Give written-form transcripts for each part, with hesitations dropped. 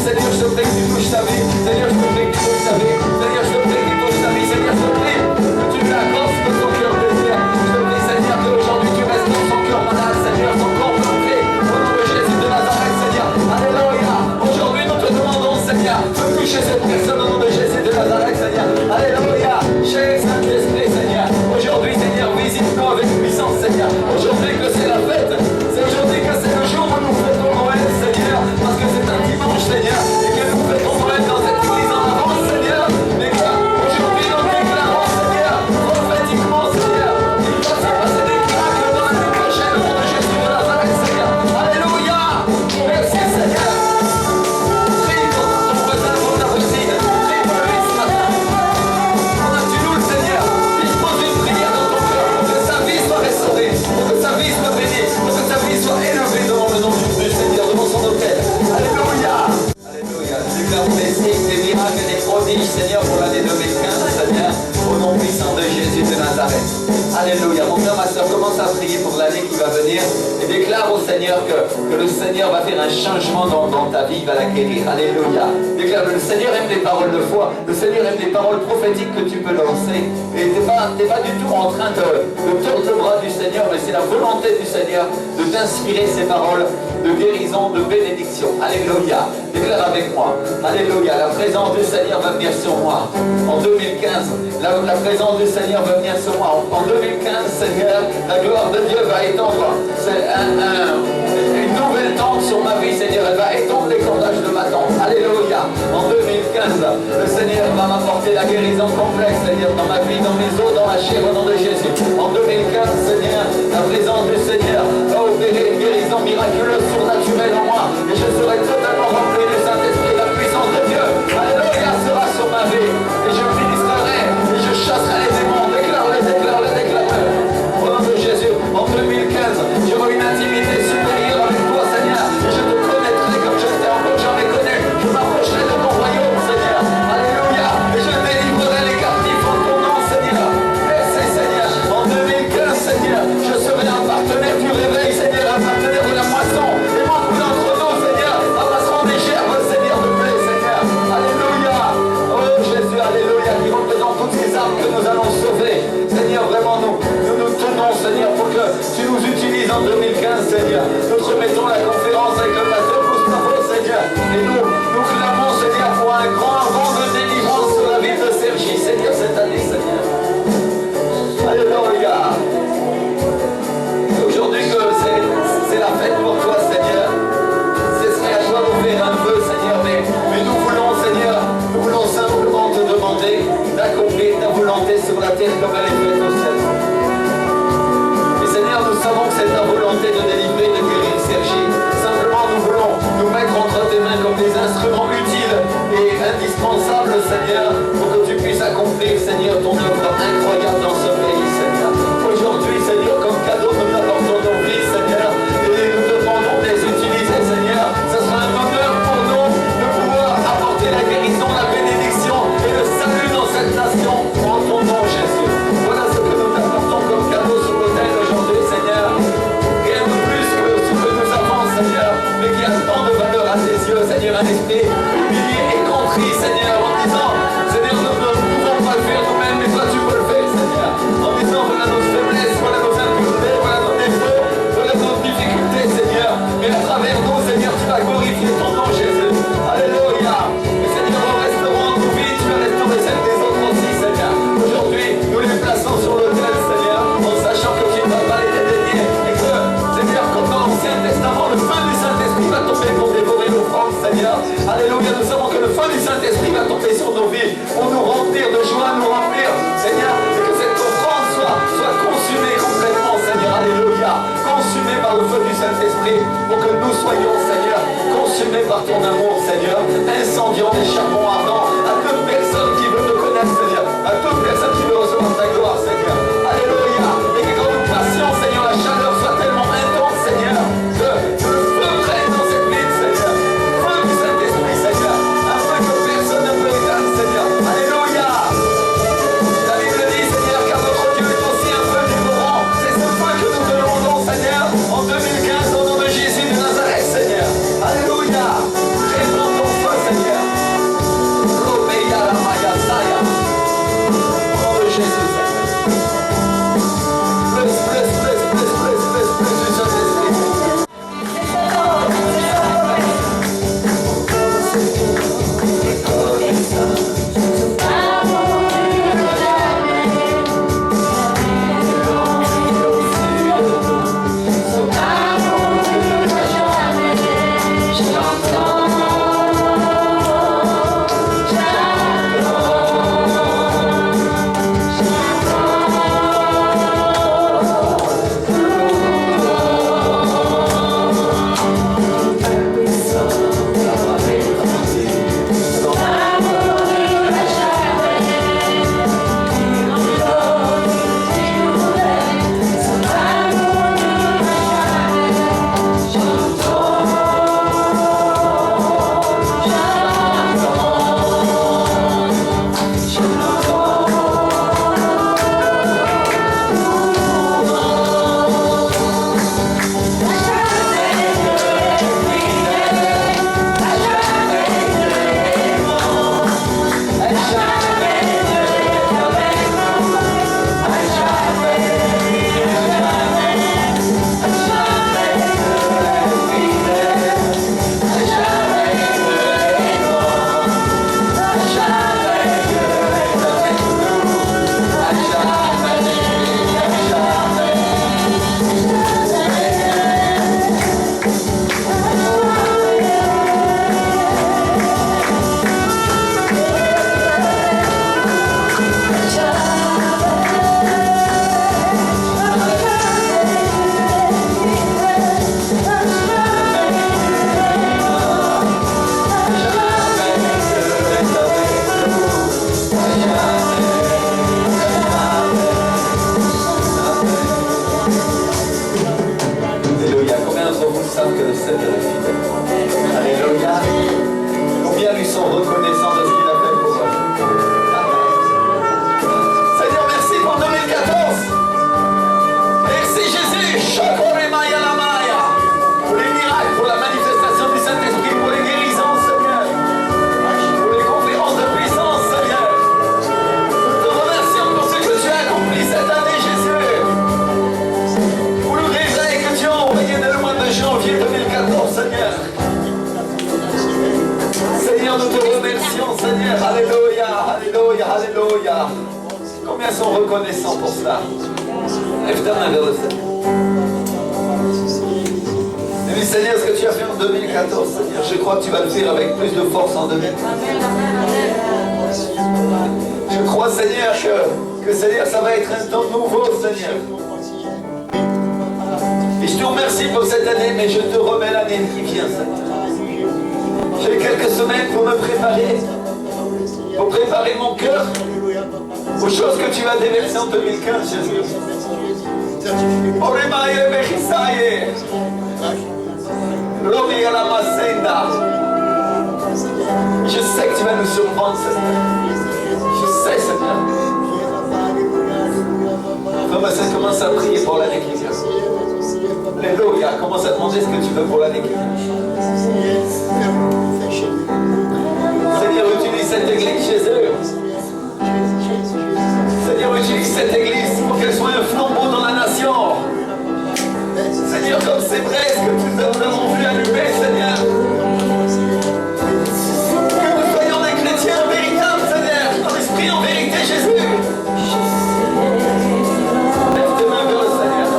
Seigneur, je te prie que tu touches ta vie. Seigneur, je te prie que tu touches ta vie. Seigneur, je te prie que tu touches ta vie. Seigneur, je te prie que tu l'accordes ce que ton cœur désire. Je te prie, Seigneur, qu'aujourd'hui tu restes dans son cœur malade, Seigneur, son corps bloqué. Au nom de Jésus de Nazareth, Seigneur. Alléluia. Aujourd'hui, nous te demandons, Seigneur, de toucher cette personne au nom de Jésus de Nazareth, Seigneur. Alléluia. Cher Saint-Esprit, Seigneur. Aujourd'hui, Seigneur, visite-nous avec puissance, Seigneur. Aujourd'hui que c'est la fête. C'est aujourd'hui que c'est le jour où nous fêtons Noël, Seigneur. Parce que c'est un dimanche, Seigneur. Et que nous fêtons Noël dans cette église en avance, Seigneur. Mais que aujourd'hui, nous déclarons, Seigneur, prophétiquement, Seigneur, il va se passer des miracles dans la nuit prochaine au nom de Jésus de Nazareth, Seigneur. Alléluia. Merci, Seigneur. Prie pour ton voisin, pour ta voisine. Prie pour lui ce matin. Pendant-tu-nous, le Seigneur, dispose une prière dans ton cœur pour que sa vie soit restaurée, pour que sa vie soit bénie, pour que sa vie soit élevée devant le nom du Seigneur, devant son autel. Alléluia. Alléluia. Nous déclarons des signes, des miracles, des prodiges, Seigneur, pour l'année 2015, Seigneur, au nom puissant de Jésus de Nazareth. Alléluia. Mon frère, ma soeur, commence à prier pour l'année qui va venir et déclare au Seigneur que le Seigneur va faire un changement dans ta vie, il va la guérir. Alléluia. Déclare que le Seigneur aime des paroles de foi, le Seigneur aime des paroles prophétiques que tu peux lancer. Et tu n'es pas du tout en train de tordre le bras du Seigneur, mais c'est la volonté du Seigneur de t'inspirer ces paroles de guérison, de bénédiction. Alléluia. Déclare avec moi. Alléluia. La présence du Seigneur va venir sur moi. En 2015, la présence du Seigneur va venir sur moi. En 2015, Seigneur, la gloire de Dieu va étendre une nouvelle tente sur ma vie, Seigneur. Elle va étendre les cordages de ma tente. Alléluia. En 2015, le Seigneur va m'apporter la guérison complète, Seigneur, dans ma vie, dans mes os, dans ma chair, au nom de Jésus. En 2015, Seigneur, la présence du Seigneur va opérer une guérison miraculeuse, surnaturelle en moi. Et je serai totalement rempli du Saint-Esprit. La puissance de Dieu, alléluia, sera sur ma vie. Et je ministrerai, et je chasserai les démons. Déclare-le, déclare-le, déclare-le. Au nom de Jésus, en 2015, j'aurai une intimité supérieure avec toi, Seigneur. Et je te connaîtrai comme je t'ai encore jamais connu. Je m'approcherai de ton royaume, Seigneur. Alléluia. Et je délivrerai les captifs en ton nom, Seigneur. Merci, Seigneur. En 2015, Seigneur, je serai un partenaire du réveil, Seigneur, un partenaire de la moisson. Et beaucoup d'entre nous, Seigneur, amasseront des gerbes, Seigneur, de blé, Seigneur. Alléluia. Oh Jésus, alléluia, qui représente toutes ces âmes que nous allons sauver. Seigneur, vraiment, nous tenons, Seigneur, pour que tu nous utilises en 2015, Seigneur. Nous te remettons la conférence avec le pasteur Gustavo, Seigneur. Et nous clamons, Seigneur, pour un grand vent de délivrance sur la ville de Cergy, Seigneur, cette année, Seigneur. Alléluia. Aujourd'hui que c'est la fête pour toi, Seigneur. Ce serait à toi d'ouvrir un peu, Seigneur, mais nous voulons, Seigneur, nous voulons simplement te demander d'accomplir ta volonté sur la terre comme elle est faite au ciel. Et Seigneur, nous savons que c'est ta volonté de délivrer, de guérir Cergy. Simplement, nous voulons nous mettre entre tes mains comme des instruments utiles et indispensables, Seigneur, pour que tu puisses accomplir, Seigneur, ton œuvre incroyable dans ce pays, Seigneur. Aujourd'hui, Seigneur, comme cadeau, nous t'apportons nos vies, Seigneur, et nous te demandons de les utiliser, Seigneur. Ce sera un honneur pour nous de pouvoir apporter la guérison, la bénédiction et le salut dans cette nation en ton nom, Jésus. Voilà ce que nous t'apportons comme cadeau sur l'autel aujourd'hui, Seigneur. Rien de plus que ce que nous avons, Seigneur, mais qui a tant de valeur à tes yeux, Seigneur, un esprit humilié et contrit, Seigneur, en disant, Seigneur, nous ne pouvons pas le faire nous-mêmes, mais toi tu peux le faire, Seigneur. En disant, voilà nos faiblesses, voilà nos impuretés, voilà nos défauts, voilà nos difficultés, Seigneur. Mais à travers nous, Seigneur, tu vas glorifier ton nom, Jésus. Alléluia. Et Seigneur, en restaurant nos vies, tu vas restaurer celles des autres aussi, Seigneur. Aujourd'hui, nous les plaçons sur l'autel, Seigneur, en sachant que tu ne vas pas les dédaigner. Et que, Seigneur, comme dans l'Ancien Testament, le feu du Saint-Esprit va tomber pour dévorer l'offrande, Seigneur. Alléluia, nous savons que le feu du Saint-Esprit va tomber sur nos vies pour nous remplir de joie, nous remplir, Seigneur, et que cette offrande soit consumée complètement, Seigneur. Alléluia. Consumée par le feu du Saint-Esprit pour que nous soyons, Seigneur, consumés par ton amour, Seigneur, incendiant des charbons ardents à toute personne qui veut te connaître, Seigneur, à toute personne qui veut recevoir ta gloire, Seigneur. Alléluia. Et que quand nous passions, Seigneur, la chaleur soit tellement intense, Seigneur, que le feu prenne dans cette ville, Seigneur. Feu du Saint-Esprit, Seigneur. Un feu que personne ne peut éteindre, Seigneur. Alléluia. La Bible dit, Seigneur, car notre Dieu est aussi un feu dévorant. C'est ce feu que nous te demandons, Seigneur, en 2015, au nom de Jésus de Nazareth, Seigneur. Alléluia. Combien sont reconnaissants pour cela? Lève ta main vers le Seigneur. Mais Seigneur, ce que tu as fait en 2014, Seigneur, je crois que tu vas le faire avec plus de force en 2015. Je crois, Seigneur, que Seigneur, ça va être un temps nouveau, Seigneur. Et je te remercie pour cette année, mais je te remets l'année qui vient, Seigneur. J'ai quelques semaines pour me préparer, pour préparer mon cœur aux choses que tu vas déverser en 2015, Jésus. Je sais que tu vas nous surprendre, Seigneur. Je sais, Seigneur. Commence à prier pour l'année qui vient. Alléluia, commence à demander ce que tu veux pour l'année qui vient. Seigneur, utilise cette église, Jésus. Seigneur, utilise cette église pour qu'elle soit un flambeau dans la nation. Seigneur, comme c'est vrai ce que nous avons vu allumer, Seigneur. Que nous soyons des chrétiens véritables, Seigneur, en esprit, en vérité, Jésus. Lève tes mains vers le Seigneur.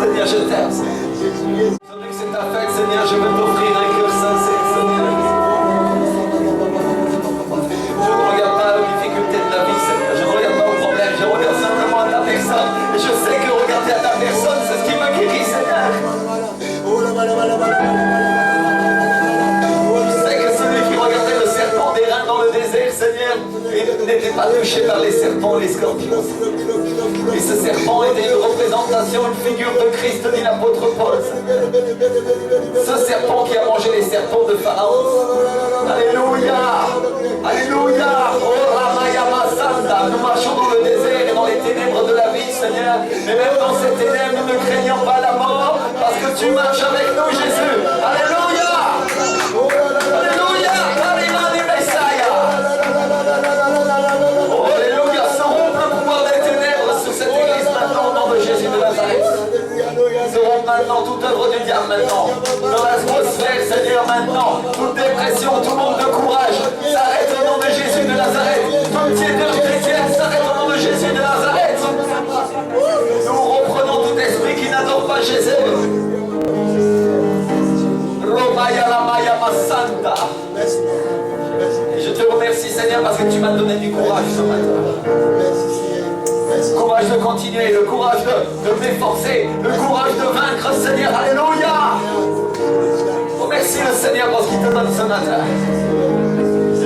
Seigneur, je t'aime. Aujourd'hui que c'est ta fête, Seigneur, je veux t'offrir un cœur sincère, Seigneur. Je ne regarde pas aux difficultés de la vie, Seigneur. Je ne regarde pas aux problèmes. Je regarde simplement à ta personne. Et je sais que regarder à ta personne, c'est ce qui m'a guéri, Seigneur. Je sais que celui qui regardait le serpent d'airain dans le désert, Seigneur, n'était pas touché par les serpents et les scorpions. Et ce serpent était une représentation, une figure de Christ, dit l'apôtre Paul. Ce serpent qui a mangé les serpents de Pharaon. Alléluia! Alléluia! Oh Ramaya Masanda! Nous marchons dans le désert et dans les ténèbres de la vie, Seigneur. Mais même dans ces ténèbres, nous ne craignons pas la mort, parce que tu marches avec nous, Jésus. Alléluia! Alléluia! Karimani Messiah! Oh, alléluia! Serons le pouvoir des ténèbres sur cette église maintenant au nom de Jésus de Nazareth. Serons maintenant toute œuvre du diable maintenant. Dans l'atmosphère, Seigneur, maintenant. Toute dépression, tout manque de courage s'arrête au nom de Jésus de Nazareth. Toute tiédeur chrétienne s'arrête au nom de Jésus de Nazareth. Nous reprenons tout esprit qui n'adore pas Jésus. Romaya Ramaya Masanta. Et je te remercie, Seigneur, parce que tu m'as donné du courage ce matin. Le courage de continuer, le courage de m'efforcer, le courage de vaincre, Seigneur. Alléluia! Remercie le Seigneur pour ce qu'il te donne ce matin.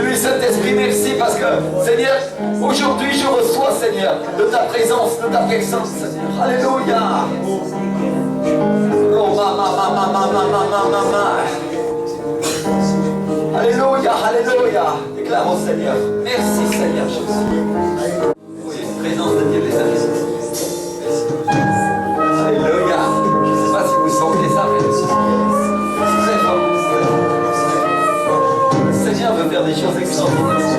Lui, Saint-Esprit, merci parce que, Seigneur, aujourd'hui je reçois, Seigneur, de ta présence, de ta présence, Seigneur. Alléluia! Alléluia, alléluia. Déclare au Seigneur. Merci, Seigneur Jésus. Oui, une présence de Dieu, les amis. Alléluia. Je ne sais pas si vous sentez ça, mais c'est très fort. Le Seigneur veut faire des choses extraordinaires.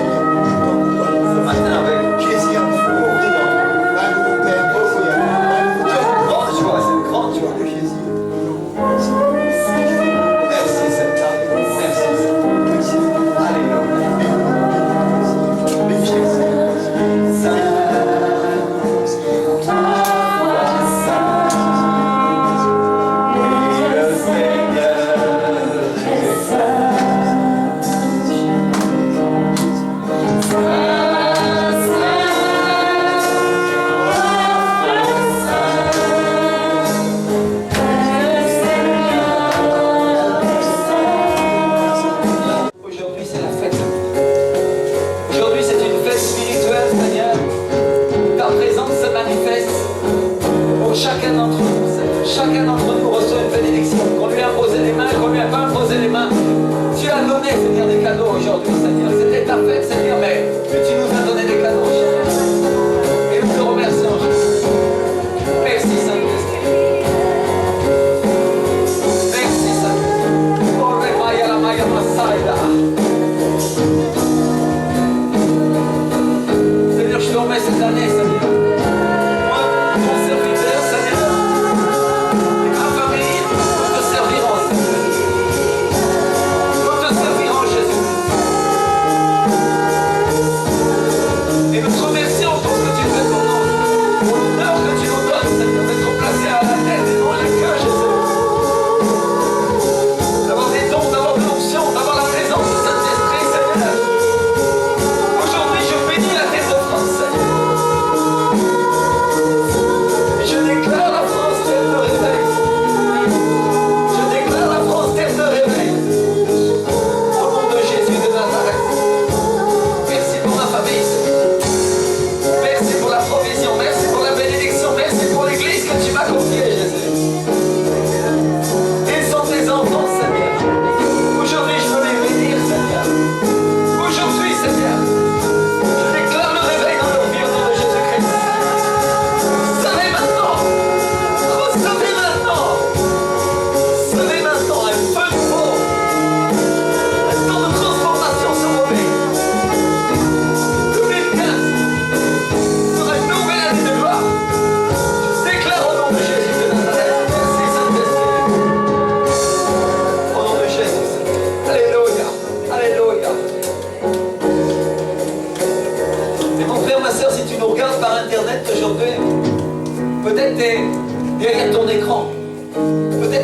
Ce matin, avec Jésus, grande joie, c'est une grande joie. Merci, Seigneur. Merci. Alléluia. Chacun d'entre nous, Seigneur, chacun d'entre nous reçoit une bénédiction. Qu'on lui a imposé les mains, qu'on lui a pas imposé les mains. Tu as donné, Seigneur, des cadeaux aujourd'hui, Seigneur. C'était ta fête, Seigneur, mais tu nous as donné des cadeaux, Seigneur. Et nous te remercions, Jésus. Merci, Saint-Esprit. Merci, Saint-Esprit. Oh, Remaya, la Maya, Masaïda. Seigneur, je te remets cette année, Seigneur. Et nous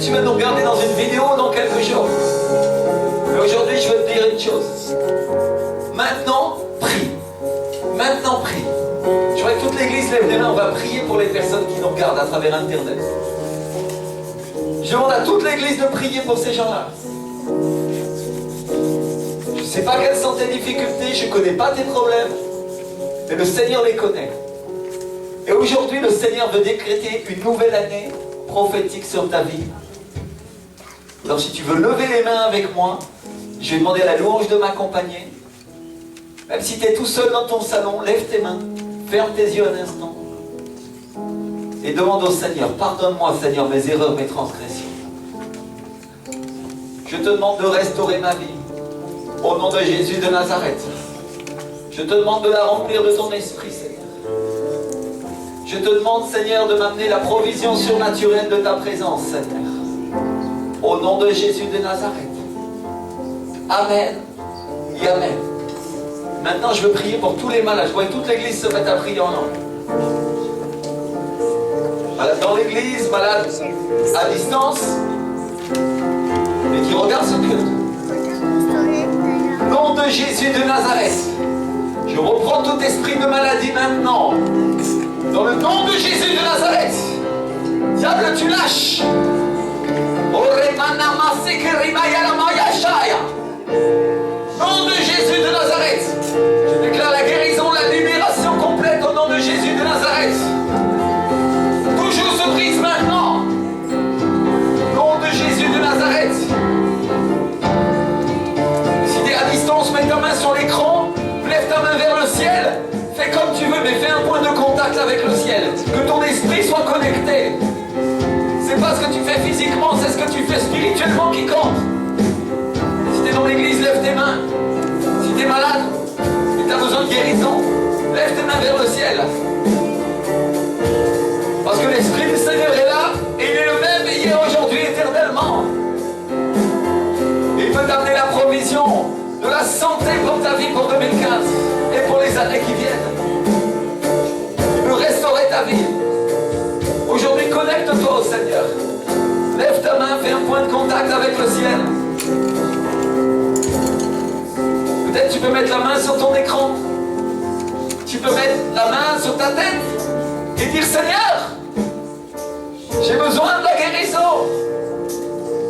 tu vas nous regarder dans une vidéo dans quelques jours. Mais aujourd'hui, je veux te dire une chose. Maintenant, prie. Maintenant, prie. Je voudrais que toute l'église lève les mains. On va prier pour les personnes qui nous regardent à travers Internet. Je demande à toute l'église de prier pour ces gens-là. Je ne sais pas quelles sont tes difficultés, je ne connais pas tes problèmes, mais le Seigneur les connaît. Et aujourd'hui, le Seigneur veut décréter une nouvelle année prophétique sur ta vie. Alors si tu veux lever les mains avec moi, je vais demander à la louange de m'accompagner. Même si tu es tout seul dans ton salon, lève tes mains, ferme tes yeux un instant. Et demande au Seigneur, pardonne-moi Seigneur mes erreurs, mes transgressions. Je te demande de restaurer ma vie. Au nom de Jésus de Nazareth. Je te demande de la remplir de ton esprit, Seigneur. Je te demande, Seigneur, de m'amener la provision surnaturelle de ta présence, Seigneur. Au nom de Jésus de Nazareth. Amen. Et Amen. Maintenant, je veux prier pour tous les malades. Je vois que toute l'église se mette à prier en langue. Malade dans l'église, malade à distance, mais qui regarde ce culte. Au nom de Jésus de Nazareth, je reprends tout esprit de maladie maintenant. Dans le nom de Jésus de Nazareth, diable, tu lâches. Nom de Jésus de Nazareth, je déclare la guérison, la libération complète au nom de Jésus de Nazareth. Toujours se brise maintenant. Nom de Jésus de Nazareth. Si tu es à distance, mets ta main sur l'écran, lève ta main vers le ciel, fais comme tu veux, mais fais un point de contact avec le ciel. Que ton esprit soit connecté. C'est pas ce que tu fais physiquement, c'est ce que tu fais spirituellement qui compte. Si tu es dans l'église, lève tes mains. Si tu es malade et tu as besoin de guérison, lève tes mains vers le ciel. Parce que l'Esprit du Seigneur est là, et il est le même hier, aujourd'hui, éternellement. Il peut t'amener la provision de la santé pour ta vie pour 2015 et pour les années qui viennent. Il peut restaurer ta vie. Aujourd'hui, connecte-toi au Seigneur. Lève ta main, fais un point de contact avec le ciel. Peut-être tu peux mettre la main sur ton écran. Tu peux mettre la main sur ta tête et dire, Seigneur, j'ai besoin de la guérison.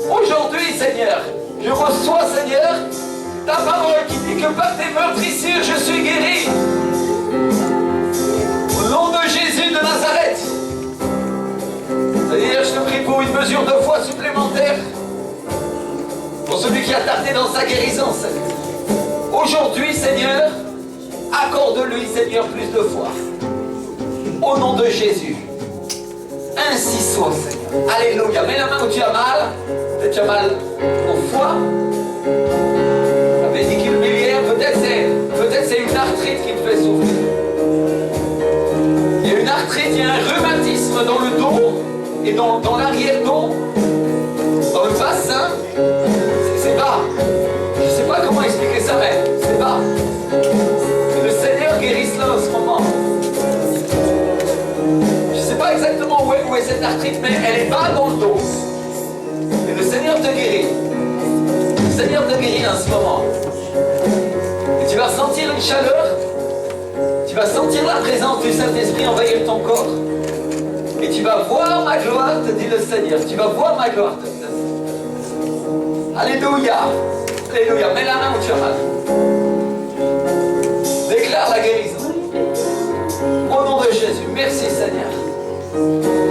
Aujourd'hui, Seigneur, je reçois, Seigneur, ta parole qui dit que par tes meurtrissures, je suis guéri. Au nom de Jésus de Nazareth. Seigneur, je te prie pour une mesure de foi supplémentaire. Pour celui qui a tardé dans sa guérison, Seigneur. Aujourd'hui, Seigneur, accorde-lui, Seigneur, plus de foi. Au nom de Jésus. Ainsi soit, Seigneur. Alléluia. Mets la main où tu as mal. Peut-être tu as mal au foie. La vésicule biliaire. Peut-être c'est une arthrite qui te fait souffrir. Il y a une arthrite, il y a un rhumatisme dans le dos et dans l'arrière-dos, dans le bassin. C'est bas. Je ne sais pas comment expliquer ça, mais c'est bas. Que le Seigneur guérisse là en ce moment. Je ne sais pas exactement où est cette arthrite, mais elle est bas dans le dos. Et le Seigneur te guérit. Le Seigneur te guérit en ce moment. Et tu vas sentir une chaleur. Tu vas sentir la présence du Saint-Esprit envahir ton corps. Et tu vas voir ma gloire, te dit le Seigneur. Tu vas voir ma gloire, te dit le Seigneur. Alléluia. Alléluia. Mets la main où tu as mal. Déclare la guérison. Au nom de Jésus. Merci Seigneur.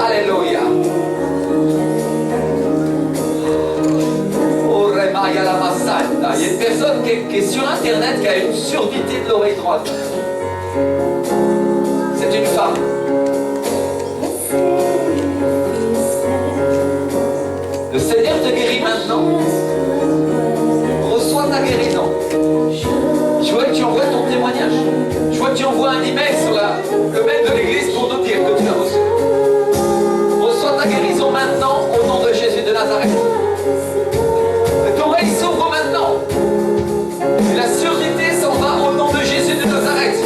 Alléluia. Il y a une personne qui est sur Internet qui a une surdité de l'oreille droite. C'est une femme. Le Seigneur te guérit maintenant. Reçois ta guérison. Je vois que tu envoies ton témoignage. Je vois que tu envoies un email sur le mail de l'église pour nous dire que tu l'as reçu. Reçois ta guérison maintenant au nom de Jésus de Nazareth. L'oreille s'ouvre maintenant. Et la surdité s'en va au nom de Jésus de Nazareth.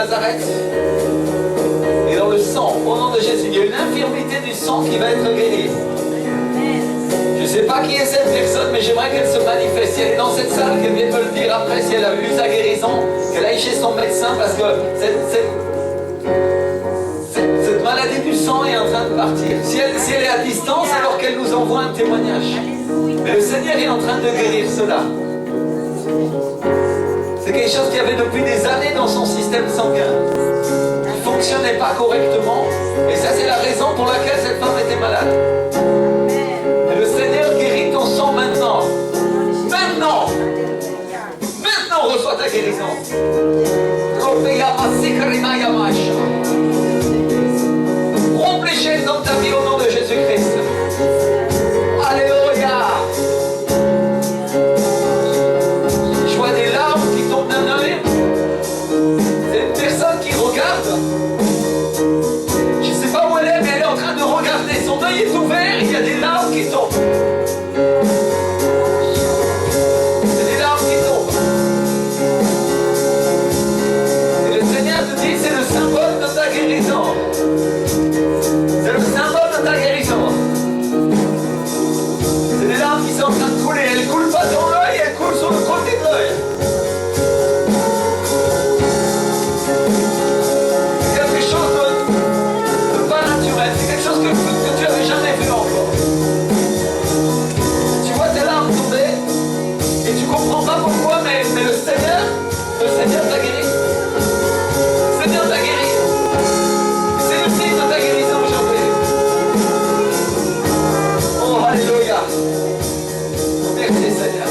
Nazareth. Et dans le sang, au nom de Jésus, il y a une infirmité du sang qui va être guérie. Je ne sais pas qui est cette personne, mais j'aimerais qu'elle se manifeste. Si elle est dans cette salle, qu'elle vienne me le dire après, si elle a eu sa guérison, qu'elle aille chez son médecin, parce que cette maladie du sang est en train de partir. Si elle est à distance, alors qu'elle nous envoie un témoignage. Mais le Seigneur est en train de guérir cela. C'est quelque chose qu'il y avait depuis des années dans son système sanguin. Il ne fonctionnait pas correctement. Et ça, c'est la raison pour laquelle cette femme était malade. Et le Seigneur guérit ton sang maintenant. Maintenant! Maintenant, reçois ta guérison. Romps les chaînes dans ta vie au nom de Jésus-Christ. Alléluia! Je vois des larmes qui tombent d'un œil. C'est une personne qui regarde. Je ne sais pas où elle est, mais elle est en train de regarder. Son œil est ouvert, il y a des larmes qui tombent. C'est des larmes qui tombent. Et le Seigneur te dit, c'est le symbole de ta guérison. C'est le symbole de ta guérison. C'est des larmes qui sont en train de couler. Elles ne coulent pas dans l'œil, elles coulent sur le côté de l'œil. C'est quelque chose de pas naturel. C'est quelque chose que tu n'avais jamais vu encore. Tu vois tes larmes tomber et tu ne comprends pas pourquoi, mais le Seigneur t'a guéri. Le Seigneur t'a guéri. C'est le signe de ta guérison aujourd'hui. Oh, alléluia. Merci Seigneur.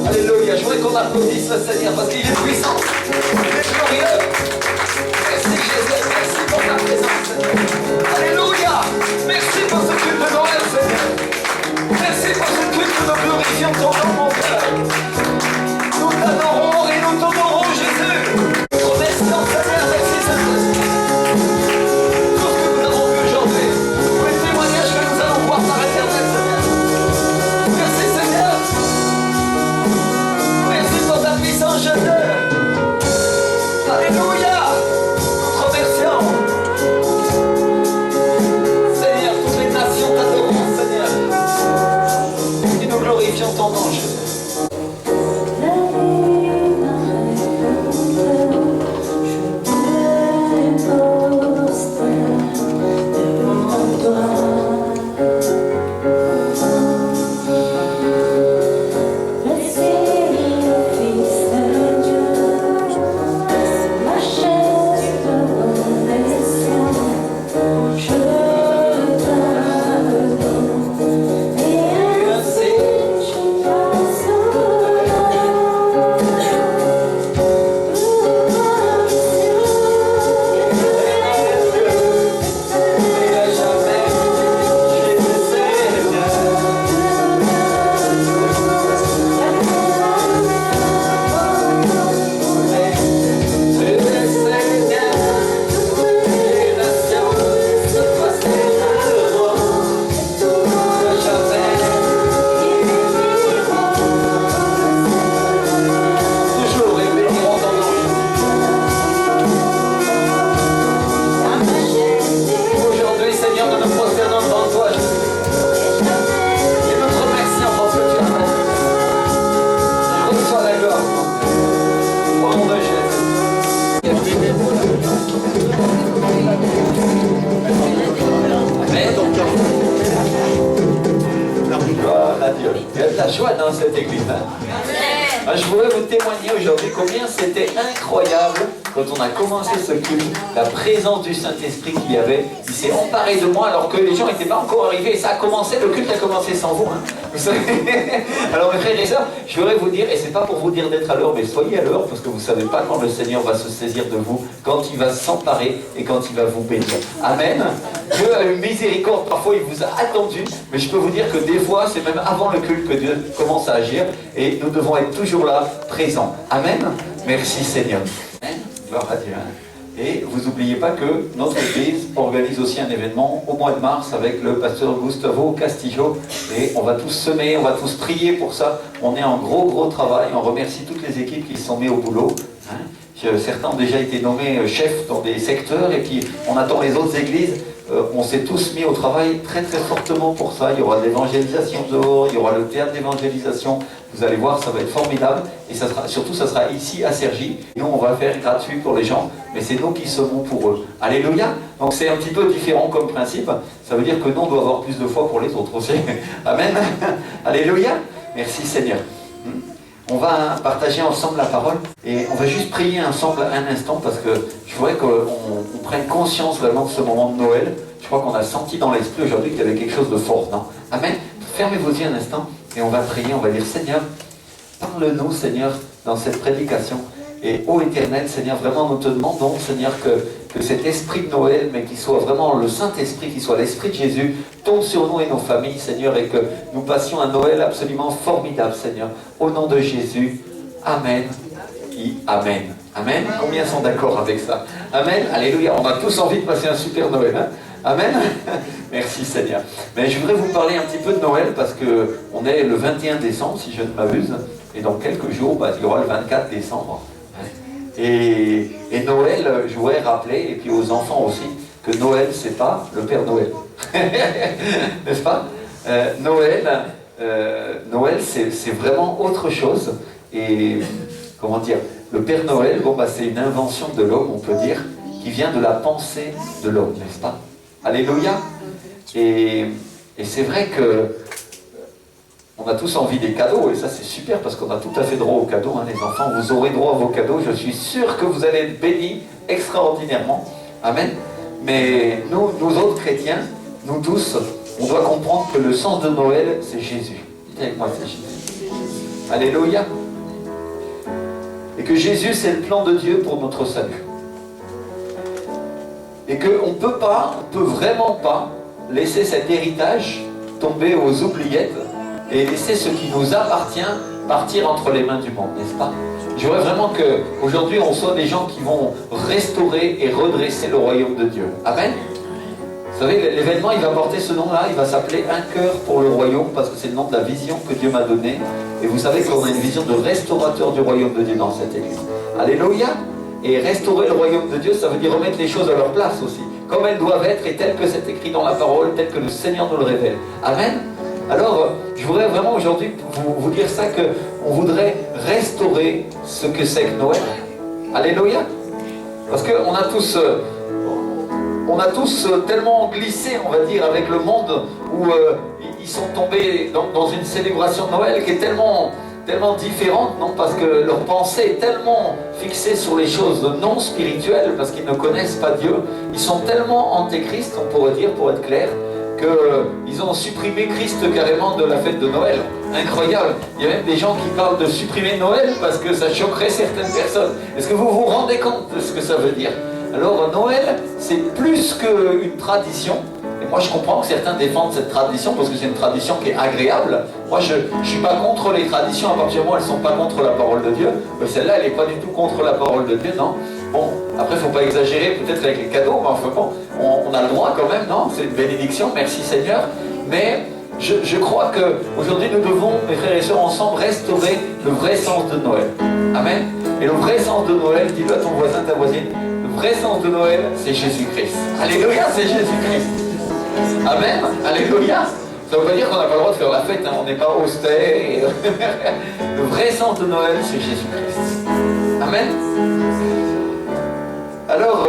Alléluia. Je voudrais qu'on applaudisse le Seigneur parce qu'il est puissant. Il est glorieux. Merci Jésus. Merci pour ta présence Seigneur. Alléluia. Merci pour ce culte de Noël Seigneur. Merci pour ce culte que nous glorifions ton nom mon frère. Nous t'adorons et nous t'honorons Jésus. Remercions Seigneur. Merci Saint-Esprit. Tout ce que nous avons vu aujourd'hui. Tous les témoignages que nous allons voir par Internet Seigneur. Merci Seigneur. Merci pour ta puissance Jésus. Alléluia. Nous te remercions. Seigneur, toutes les nations t'adorent Seigneur. Et nous glorifions ton nom Jésus. Il y a de la joie dans cette église. Je voudrais vous témoigner aujourd'hui combien c'était incroyable quand on a commencé ce culte, la présence du Saint-Esprit qu'il y avait. Il s'est emparé de moi alors que les gens n'étaient pas encore arrivés. Et ça a commencé, le culte a commencé sans vous. Vous savez. Alors mes frères et sœurs, je voudrais vous dire, et c'est pas pour vous dire d'être à l'heure, mais soyez à l'heure parce que vous ne savez pas quand le Seigneur va se saisir de vous, quand il va s'emparer et quand il va vous bénir. Amen. Dieu a eu miséricorde, parfois il vous a attendu, mais je peux vous dire que des fois, c'est même avant le culte que Dieu commence à agir et nous devons être toujours là, présents. Amen. Merci Seigneur. Amen. Gloire à Dieu. Et vous n'oubliez pas que notre église organise aussi un événement au mois de mars avec le pasteur Gustavo Castillo. Et on va tous semer, on va tous prier pour ça. On est en gros travail. On remercie toutes les équipes qui se sont mises au boulot. Certains ont déjà été nommés chefs dans des secteurs et puis on attend les autres églises. On s'est tous mis au travail très très fortement pour ça. Il y aura de l'évangélisation dehors, il y aura le théâtre d'évangélisation. Vous allez voir, ça va être formidable. Et ça sera, surtout, ça sera ici à Cergy. Nous, on va faire gratuit pour les gens, mais c'est nous qui serons pour eux. Alléluia. Donc c'est un petit peu différent comme principe. Ça veut dire que nous, on doit avoir plus de foi pour les autres aussi. Amen. Alléluia. Merci Seigneur. On va partager ensemble la parole et on va juste prier ensemble un instant parce que je voudrais qu'on prenne conscience vraiment de ce moment de Noël. Je crois qu'on a senti dans l'esprit aujourd'hui qu'il y avait quelque chose de fort, non? Amen. Fermez vos yeux un instant et on va prier, on va dire Seigneur, parle-nous Seigneur dans cette prédication. Et ô Éternel Seigneur, vraiment nous te demandons Seigneur que cet esprit de Noël, mais qu'il soit vraiment le Saint-Esprit, qui soit l'Esprit de Jésus, tombe sur nous et nos familles Seigneur, et que nous passions un Noël absolument formidable Seigneur. Au nom de Jésus, Amen et Amen. Amen. Combien sont d'accord avec ça? Amen. Alléluia. On a tous envie de passer un super Noël. Hein? Amen. Merci Seigneur. Mais je voudrais vous parler un petit peu de Noël parce qu'on est le 21 décembre, si je ne m'abuse. Et dans quelques jours, il y aura le 24 décembre. Et Noël, je voudrais rappeler, et puis aux enfants aussi, que Noël, c'est pas le Père Noël. N'est-ce pas? Noël, c'est vraiment autre chose. Et comment dire, le Père Noël, c'est une invention de l'homme, on peut dire, qui vient de la pensée de l'homme, n'est-ce pas? Alléluia. Et c'est vrai que on a tous envie des cadeaux, et ça c'est super parce qu'on a tout à fait droit aux cadeaux, hein, les enfants, vous aurez droit à vos cadeaux, je suis sûr que vous allez être bénis extraordinairement. Amen. Mais nous autres chrétiens, nous tous, on doit comprendre que le sens de Noël, c'est Jésus. Dites avec moi, c'est Jésus. Alléluia. Et que Jésus, c'est le plan de Dieu pour notre salut. Et qu'on ne peut vraiment pas laisser cet héritage tomber aux oubliettes et laisser ce qui nous appartient partir entre les mains du monde, n'est-ce pas? Je voudrais vraiment qu'aujourd'hui on soit des gens qui vont restaurer et redresser le royaume de Dieu. Amen. Vous savez, l'événement il va porter ce nom-là, il va s'appeler Un cœur pour le royaume, parce que c'est le nom de la vision que Dieu m'a donnée. Et vous savez qu'on a une vision de restaurateur du royaume de Dieu dans cette église. Alléluia. Et restaurer le royaume de Dieu, ça veut dire remettre les choses à leur place aussi, comme elles doivent être et tel que c'est écrit dans la parole, tel que le Seigneur nous le révèle. Amen. Alors, je voudrais vraiment aujourd'hui vous dire ça, qu'on voudrait restaurer ce que c'est que Noël. Alléluia. Parce qu'on a tous tellement glissé, on va dire, avec le monde, où ils sont tombés dans une célébration de Noël qui est tellement différente, non, parce que leur pensée est tellement fixée sur les choses non spirituelles, parce qu'ils ne connaissent pas Dieu. Ils sont tellement antéchrist, on pourrait dire, pour être clair, qu'ils ont supprimé Christ carrément de la fête de Noël. Incroyable. Il y a même des gens qui parlent de supprimer Noël parce que ça choquerait certaines personnes. Est-ce que vous vous rendez compte de ce que ça veut dire? Alors Noël, c'est plus qu'une tradition. Et moi je comprends que certains défendent cette tradition parce que c'est une tradition qui est agréable. Moi je ne suis pas contre les traditions à partir du moment où elles ne sont pas contre la parole de Dieu. Mais celle-là, elle n'est pas du tout contre la parole de Dieu, non. Bon, après il ne faut pas exagérer peut-être avec les cadeaux, mais enfin bon, on a le droit quand même, non? C'est une bénédiction, merci Seigneur. Mais je crois qu'aujourd'hui nous devons, mes frères et sœurs, ensemble restaurer le vrai sens de Noël. Amen. Et le vrai sens de Noël, dis-le à ton voisin, ta voisine, le vrai sens de Noël, c'est Jésus-Christ. Alléluia, c'est Jésus-Christ. Amen. Alléluia. Ça ne veut pas dire qu'on n'a pas le droit de faire la fête, hein. On n'est pas austère. Le vrai sens de Noël, c'est Jésus-Christ. Amen. Alors,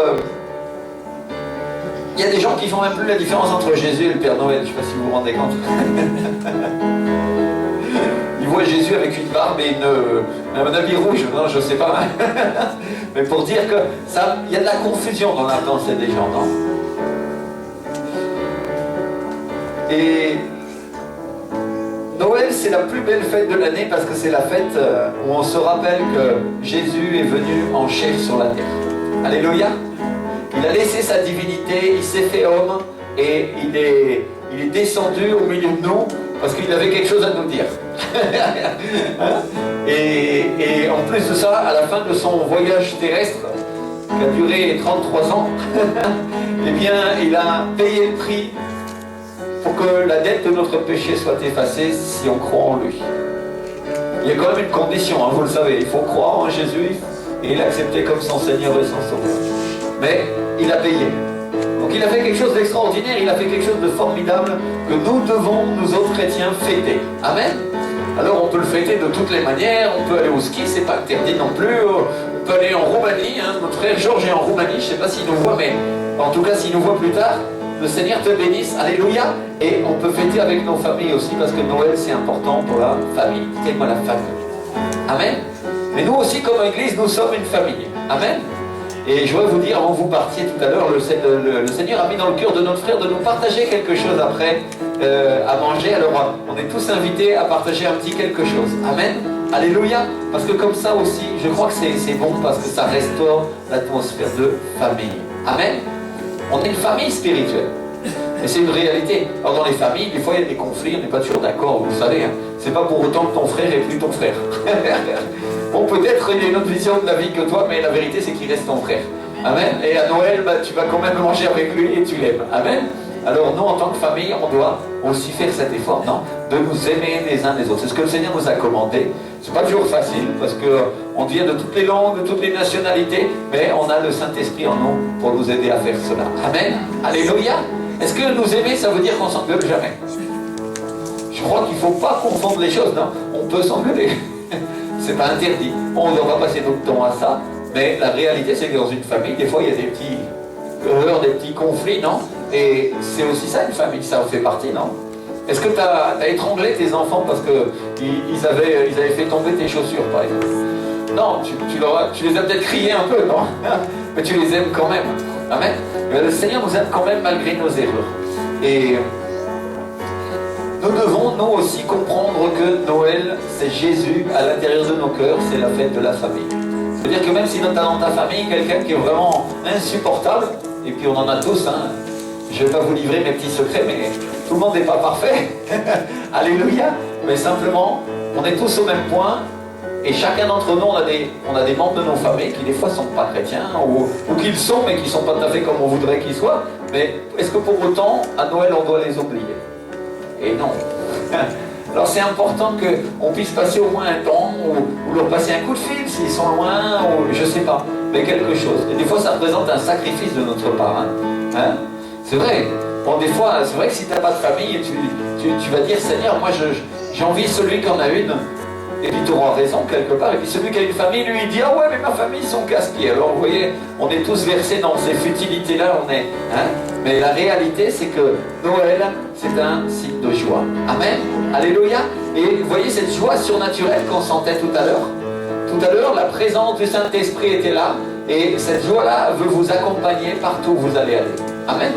il y a des gens qui ne font même plus la différence entre Jésus et le Père Noël. Je ne sais pas si vous vous rendez compte. Ils voient Jésus avec une barbe et un habit rouge. Non, je ne sais pas. Mais pour dire que il y a de la confusion dans la pensée des gens, non? Et Noël, c'est la plus belle fête de l'année parce que c'est la fête où on se rappelle que Jésus est venu en chair sur la terre. Alléluia. Il a laissé sa divinité, il s'est fait homme et il est descendu au milieu de nous parce qu'il avait quelque chose à nous dire. et en plus de ça, à la fin de son voyage terrestre, qui a duré 33 ans, eh bien, il a payé le prix pour que la dette de notre péché soit effacée si on croit en lui. Il y a quand même une condition, hein, vous le savez, il faut croire en Jésus, et il a accepté comme son Seigneur et son Sauveur. Mais il a payé. Donc il a fait quelque chose d'extraordinaire, il a fait quelque chose de formidable que nous devons, nous autres chrétiens, fêter. Amen. Alors on peut le fêter de toutes les manières, on peut aller au ski, c'est pas interdit non plus, on peut aller en Roumanie, hein. Notre frère Georges est en Roumanie, je sais pas s'il nous voit, mais en tout cas s'il nous voit plus tard, le Seigneur te bénisse, alléluia. Et on peut fêter avec nos familles aussi, parce que Noël c'est important pour la famille. Dites-moi la famille. Amen. Mais nous aussi comme Église, nous sommes une famille. Amen. Et je voudrais vous dire, avant que vous partiez tout à l'heure, le Seigneur a mis dans le cœur de notre frère de nous partager quelque chose après à manger. Alors on est tous invités à partager un petit quelque chose. Amen. Alléluia. Parce que comme ça aussi, je crois que c'est bon, parce que ça restaure l'atmosphère de famille. Amen. On est une famille spirituelle. Et c'est une réalité. Alors dans les familles, des fois il y a des conflits, on n'est pas toujours d'accord, vous le savez. Hein. C'est pas pour autant que ton frère est plus ton frère. Bon, peut-être il a une autre vision de la vie que toi, mais la vérité c'est qu'il reste ton frère. Amen. Et à Noël, bah, tu vas quand même manger avec lui et tu l'aimes. Amen. Alors nous, en tant que famille, on doit aussi faire cet effort, non, de nous aimer les uns les autres. C'est ce que le Seigneur nous a commandé. C'est pas toujours facile, parce qu'on vient de toutes les langues, de toutes les nationalités, mais on a le Saint-Esprit en nous pour nous aider à faire cela. Amen. Alléluia. Est-ce que nous aimer, ça veut dire qu'on s'engueule jamais? Je crois qu'il ne faut pas confondre les choses, non? On peut s'engueuler. C'est pas interdit. On ne doit pas passer notre temps à ça, mais la réalité, c'est que dans une famille, des fois, il y a des petits erreurs, des petits conflits, non? Et c'est aussi ça, une famille, ça en fait partie, non? Est-ce que tu as étranglé tes enfants parce qu'ils avaient fait tomber tes chaussures, par exemple? Non, tu les as peut-être criés un peu, non? Mais tu les aimes quand même. Amen. Mais le Seigneur nous aime quand même malgré nos erreurs. Et nous devons, nous aussi, comprendre que Noël, c'est Jésus à l'intérieur de nos cœurs, c'est la fête de la famille. C'est-à-dire que même si dans ta famille, quelqu'un qui est vraiment insupportable, et puis on en a tous, hein, je ne vais pas vous livrer mes petits secrets, mais tout le monde n'est pas parfait. Alléluia. Mais simplement, on est tous au même point. Et chacun d'entre nous, on a des membres de nos familles qui des fois ne sont pas chrétiens, ou qui le sont, mais qui ne sont pas tout à fait comme on voudrait qu'ils soient. Mais est-ce que pour autant, à Noël, on doit les oublier? Et non. Alors c'est important qu'on puisse passer au moins un temps, ou leur passer un coup de fil s'ils sont loin, ou je ne sais pas, mais quelque chose. Et des fois, ça représente un sacrifice de notre part. Hein? C'est vrai. Bon, des fois, c'est vrai que si tu n'as pas de famille, tu vas dire, Seigneur, moi j'ai envie celui qui en a une. Et puis tu auras raison quelque part. Et puis celui qui a une famille, lui, il dit, ah ouais, mais ma famille, ils sont casse-pieds. Alors vous voyez, on est tous versés dans ces futilités-là. Mais la réalité, c'est que Noël, c'est un signe de joie. Amen. Alléluia. Et vous voyez cette joie surnaturelle qu'on sentait tout à l'heure. Tout à l'heure, la présence du Saint-Esprit était là. Et cette joie-là veut vous accompagner partout où vous allez aller. Amen.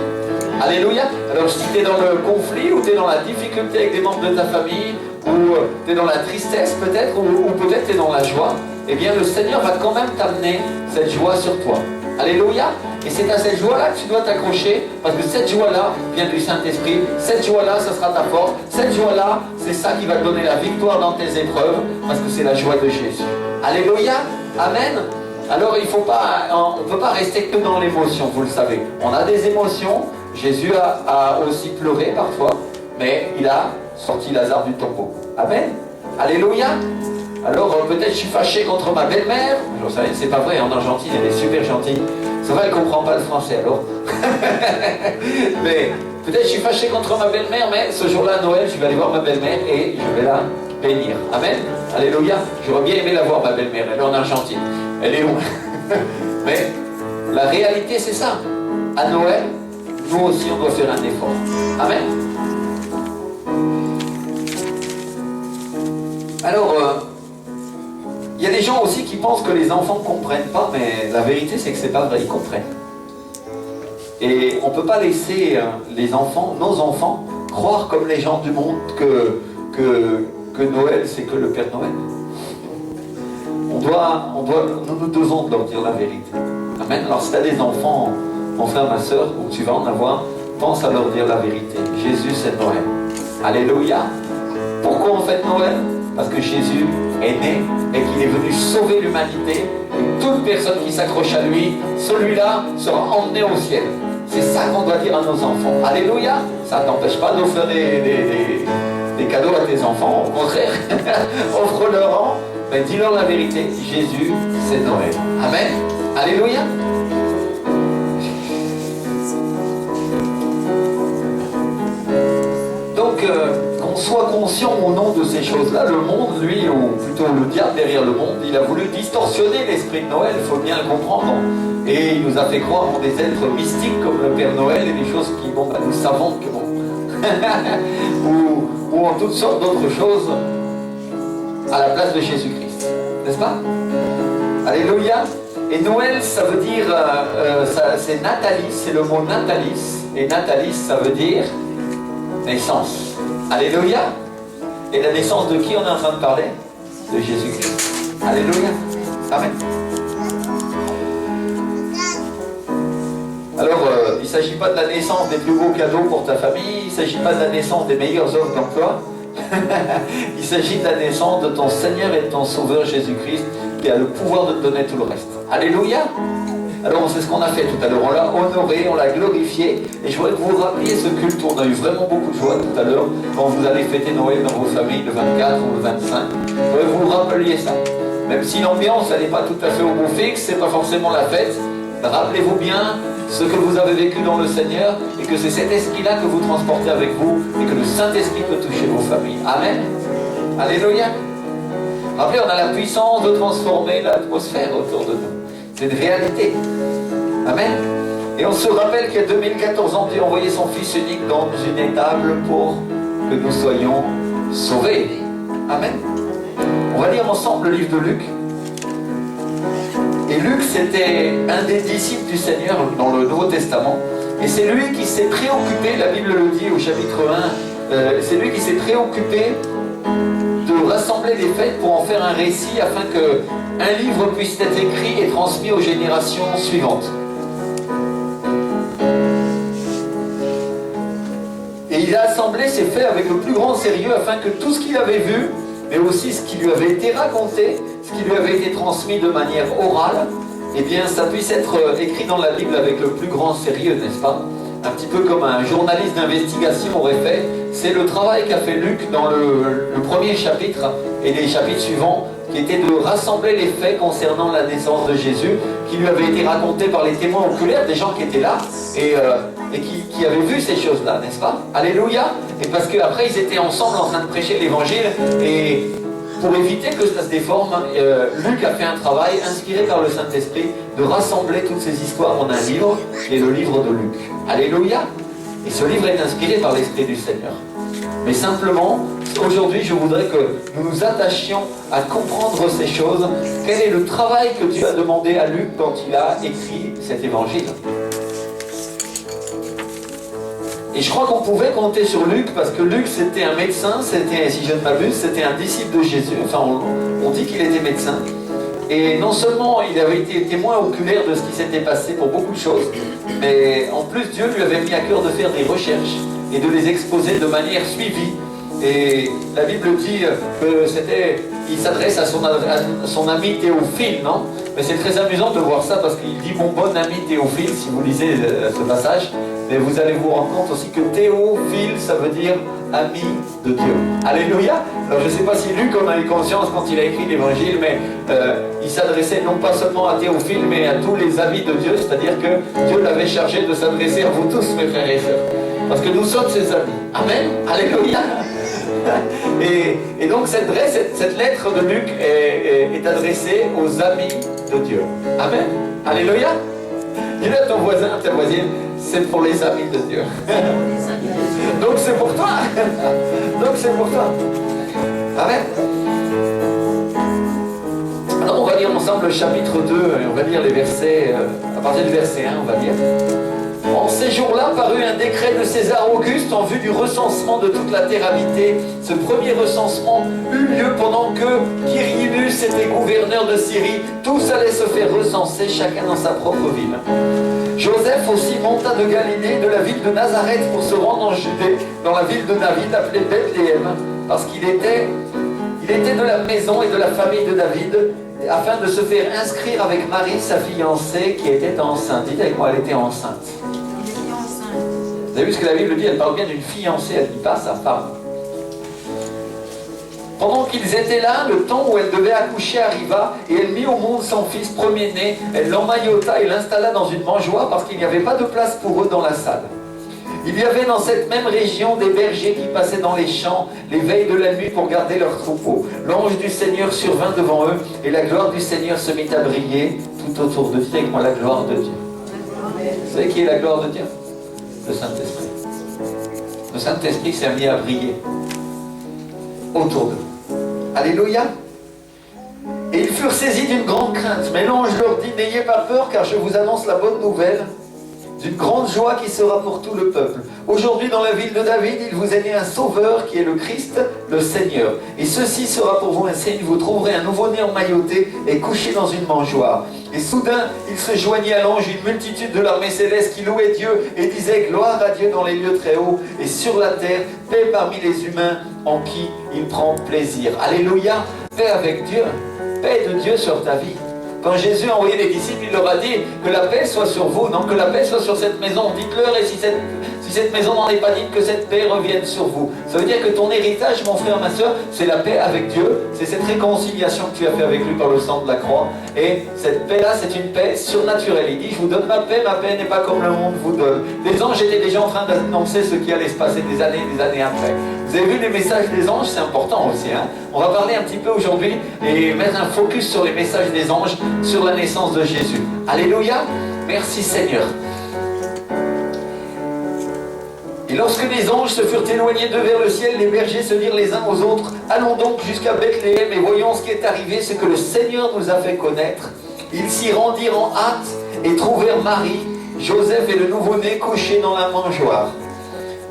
Alléluia. Alors si tu es dans le conflit, ou tu es dans la difficulté avec des membres de ta famille, ou tu es dans la tristesse peut-être, ou peut-être tu es dans la joie, eh bien le Seigneur va quand même t'amener cette joie sur toi. Alléluia. Et c'est à cette joie-là que tu dois t'accrocher, parce que cette joie-là vient du Saint-Esprit. Cette joie-là, ça sera ta force. Cette joie-là, c'est ça qui va te donner la victoire dans tes épreuves, parce que c'est la joie de Jésus. Alléluia. Amen. Alors on ne peut pas rester que dans l'émotion, vous le savez. On a des émotions. Jésus a aussi pleuré parfois, mais il a sorti Lazare du tombeau. Amen. Alléluia. Alors peut-être je suis fâché contre ma belle-mère. C'est pas vrai, en Argentine elle est super gentille. C'est vrai, elle ne comprend pas le français alors. Mais peut-être je suis fâché contre ma belle-mère, mais ce jour-là à Noël, je vais aller voir ma belle-mère et je vais la bénir. Amen. Alléluia. J'aurais bien aimé la voir, ma belle-mère. Elle est en Argentine. Elle est loin. Mais la réalité c'est ça. À Noël, nous aussi on doit faire un effort. Amen. Alors, il y a des gens aussi qui pensent que les enfants ne comprennent pas, mais la vérité c'est que c'est pas vrai, ils comprennent. Et on ne peut pas laisser les enfants, nos enfants, croire comme les gens du monde que Noël c'est que le Père Noël. Nous devons leur dire la vérité. Amen. Alors si tu as des enfants, mon frère, ma soeur, ou tu vas en avoir, pense à leur dire la vérité. Jésus c'est Noël. Alléluia. Pourquoi on fête Noël? Parce que Jésus est né et qu'il est venu sauver l'humanité. Et toute personne qui s'accroche à lui, celui-là sera emmené au ciel. C'est ça qu'on doit dire à nos enfants. Alléluia. Ça ne t'empêche pas d'offrir des cadeaux à tes enfants. Au contraire, offre-leur-en. Mais dis-leur la vérité, Jésus, c'est Noël. Amen. Alléluia. Donc, qu'on soit conscient ou non de ces choses-là, le monde, lui, ou plutôt le diable derrière le monde, il a voulu distorsionner l'esprit de Noël, il faut bien le comprendre. Et il nous a fait croire en des êtres mystiques comme le Père Noël et des choses qui, bon, nous savons que bon, ou en toutes sortes d'autres choses à la place de Jésus-Christ, n'est-ce pas? Alléluia. Et Noël, ça veut dire, c'est natalis, c'est le mot natalis, et natalis, ça veut dire naissance. Alléluia. Et la naissance de qui on est en train de parler? De Jésus-Christ. Alléluia. Amen. Alors, il ne s'agit pas de la naissance des plus beaux cadeaux pour ta famille, il ne s'agit pas de la naissance des meilleures offres d'emploi, il s'agit de la naissance de ton Seigneur et de ton Sauveur Jésus-Christ qui a le pouvoir de te donner tout le reste. Alléluia. Alors, c'est ce qu'on a fait tout à l'heure, on l'a honoré, on l'a glorifié, et je voudrais que vous vous rappeliez ce culte, on a eu vraiment beaucoup de joie tout à l'heure, quand vous allez fêter Noël dans vos familles le 24 ou le 25, je voudrais que vous vous rappeliez ça. Même si l'ambiance, elle n'est pas tout à fait au beau fixe, c'est pas forcément la fête, rappelez-vous bien ce que vous avez vécu dans le Seigneur et que c'est cet esprit-là que vous transportez avec vous et que le Saint-Esprit peut toucher vos familles. Amen. Alléluia. Rappelez, on a la puissance de transformer l'atmosphère autour de nous. C'est une réalité. Amen. Et on se rappelle qu'il y a 2014 ans, Dieu a envoyé son Fils unique dans une étable pour que nous soyons sauvés. Amen. On va lire ensemble le livre de Luc. Et Luc, c'était un des disciples du Seigneur dans le Nouveau Testament. Et c'est lui qui s'est préoccupé, la Bible le dit au chapitre 1, c'est lui qui s'est préoccupé de rassembler les fêtes pour en faire un récit afin qu'un livre puisse être écrit et transmis aux générations suivantes. Et il a assemblé ces faits avec le plus grand sérieux afin que tout ce qu'il avait vu, mais aussi ce qui lui avait été raconté, ce qui lui avait été transmis de manière orale, eh bien ça puisse être écrit dans la Bible avec le plus grand sérieux, n'est-ce pas? Un petit peu comme un journaliste d'investigation aurait fait. C'est le travail qu'a fait Luc dans le premier chapitre et les chapitres suivants, qui était de rassembler les faits concernant la naissance de Jésus, qui lui avaient été racontés par les témoins oculaires, des gens qui étaient là, et qui avaient vu ces choses-là, n'est-ce pas? Alléluia. Et parce qu'après, ils étaient ensemble en train de prêcher l'évangile, et pour éviter que ça se déforme, Luc a fait un travail inspiré par le Saint-Esprit de rassembler toutes ces histoires en un livre, qui est le livre de Luc. Alléluia. Et ce livre est inspiré par l'Esprit du Seigneur. Mais simplement, aujourd'hui, je voudrais que nous nous attachions à comprendre ces choses. Quel est le travail que Dieu a demandé à Luc quand il a écrit cet évangile? Et je crois qu'on pouvait compter sur Luc, parce que Luc, c'était un médecin, c'était, si je ne m'abuse, c'était un disciple de Jésus. Enfin, on dit qu'il était médecin. Et non seulement il avait été témoin oculaire de ce qui s'était passé pour beaucoup de choses, mais en plus Dieu lui avait mis à cœur de faire des recherches et de les exposer de manière suivie. Et la Bible dit que il s'adresse à son ami Théophile, non? Mais c'est très amusant de voir ça parce qu'il dit mon bon ami Théophile, si vous lisez ce passage, mais vous allez vous rendre compte aussi que Théophile, ça veut dire ami de Dieu. Alléluia. Alors je ne sais pas si Luc en a eu conscience quand il a écrit l'évangile, mais il s'adressait non pas seulement à Théophile, mais à tous les amis de Dieu, c'est-à-dire que Dieu l'avait chargé de s'adresser à vous tous, mes frères et sœurs, parce que nous sommes ses amis. Amen. Alléluia. Et donc cette lettre de Luc est adressée aux amis de Dieu. Amen. Alléluia. Dis-le à ton voisin, à ta voisine, c'est pour les amis de Dieu. Donc c'est pour toi. Donc c'est pour toi. Amen. Alors on va lire ensemble le chapitre 2, et on va lire les versets, à partir du verset 1, on va lire. En ces jours-là parut un décret de César Auguste en vue du recensement de toute la terre habitée. Ce premier recensement eut lieu pendant que Quirinius était gouverneur de Syrie. Tous allaient se faire recenser, chacun dans sa propre ville. Joseph aussi monta de Galilée, de la ville de Nazareth, pour se rendre en Judée, dans la ville de David, appelée Bethléem, parce qu'il était de la maison et de la famille de David, afin de se faire inscrire avec Marie, sa fiancée, qui était enceinte. Dites avec moi, elle était enceinte. Vous avez vu ce que la Bible dit? Elle parle bien d'une fiancée, elle ne dit pas sa femme. Pendant qu'ils étaient là, le temps où elle devait accoucher arriva, et elle mit au monde son fils premier-né. Elle l'emmaillota et l'installa dans une mangeoire parce qu'il n'y avait pas de place pour eux dans la salle. Il y avait dans cette même région des bergers qui passaient dans les champs les veilles de la nuit pour garder leurs troupeaux. L'ange du Seigneur survint devant eux, et la gloire du Seigneur se mit à briller tout autour d'eux. Dites avec moi, la gloire de Dieu. Vous savez qui est la gloire de Dieu? Le Saint-Esprit. Le Saint-Esprit s'est mis à briller autour d'eux. Alléluia. Et ils furent saisis d'une grande crainte. Mais l'ange leur dit, n'ayez pas peur, car je vous annonce la bonne nouvelle d'une grande joie qui sera pour tout le peuple. Aujourd'hui, dans la ville de David, il vous est né un sauveur qui est le Christ, le Seigneur. Et ceci sera pour vous un signe, vous trouverez un nouveau-né emmailloté et couché dans une mangeoire. Et soudain, il se joignit à l'ange une multitude de l'armée céleste qui louait Dieu et disait gloire à Dieu dans les lieux très hauts et sur la terre, paix parmi les humains en qui il prend plaisir. Alléluia, paix avec Dieu, paix de Dieu sur ta vie. Quand Jésus a envoyé les disciples, il leur a dit que la paix soit sur vous, non que la paix soit sur cette maison. Dites-leur, et si cette maison n'en est pas digne, que cette paix revienne sur vous. Ça veut dire que ton héritage, mon frère, ma soeur, c'est la paix avec Dieu. C'est cette réconciliation que tu as fait avec lui par le sang de la croix. Et cette paix-là, c'est une paix surnaturelle. Il dit, je vous donne ma paix n'est pas comme le monde vous donne. Les anges étaient déjà en train d'annoncer ce qui allait se passer des années après. Vous avez vu les messages des anges, c'est important aussi. Hein. On va parler un petit peu aujourd'hui et mettre un focus sur les messages des anges, sur la naissance de Jésus. Alléluia, merci Seigneur. Et lorsque les anges se furent éloignés d'eux vers le ciel, les bergers se dirent les uns aux autres, allons donc jusqu'à Bethléem et voyons ce qui est arrivé, ce que le Seigneur nous a fait connaître. Ils s'y rendirent en hâte et trouvèrent Marie, Joseph et le nouveau-né couchés dans la mangeoire.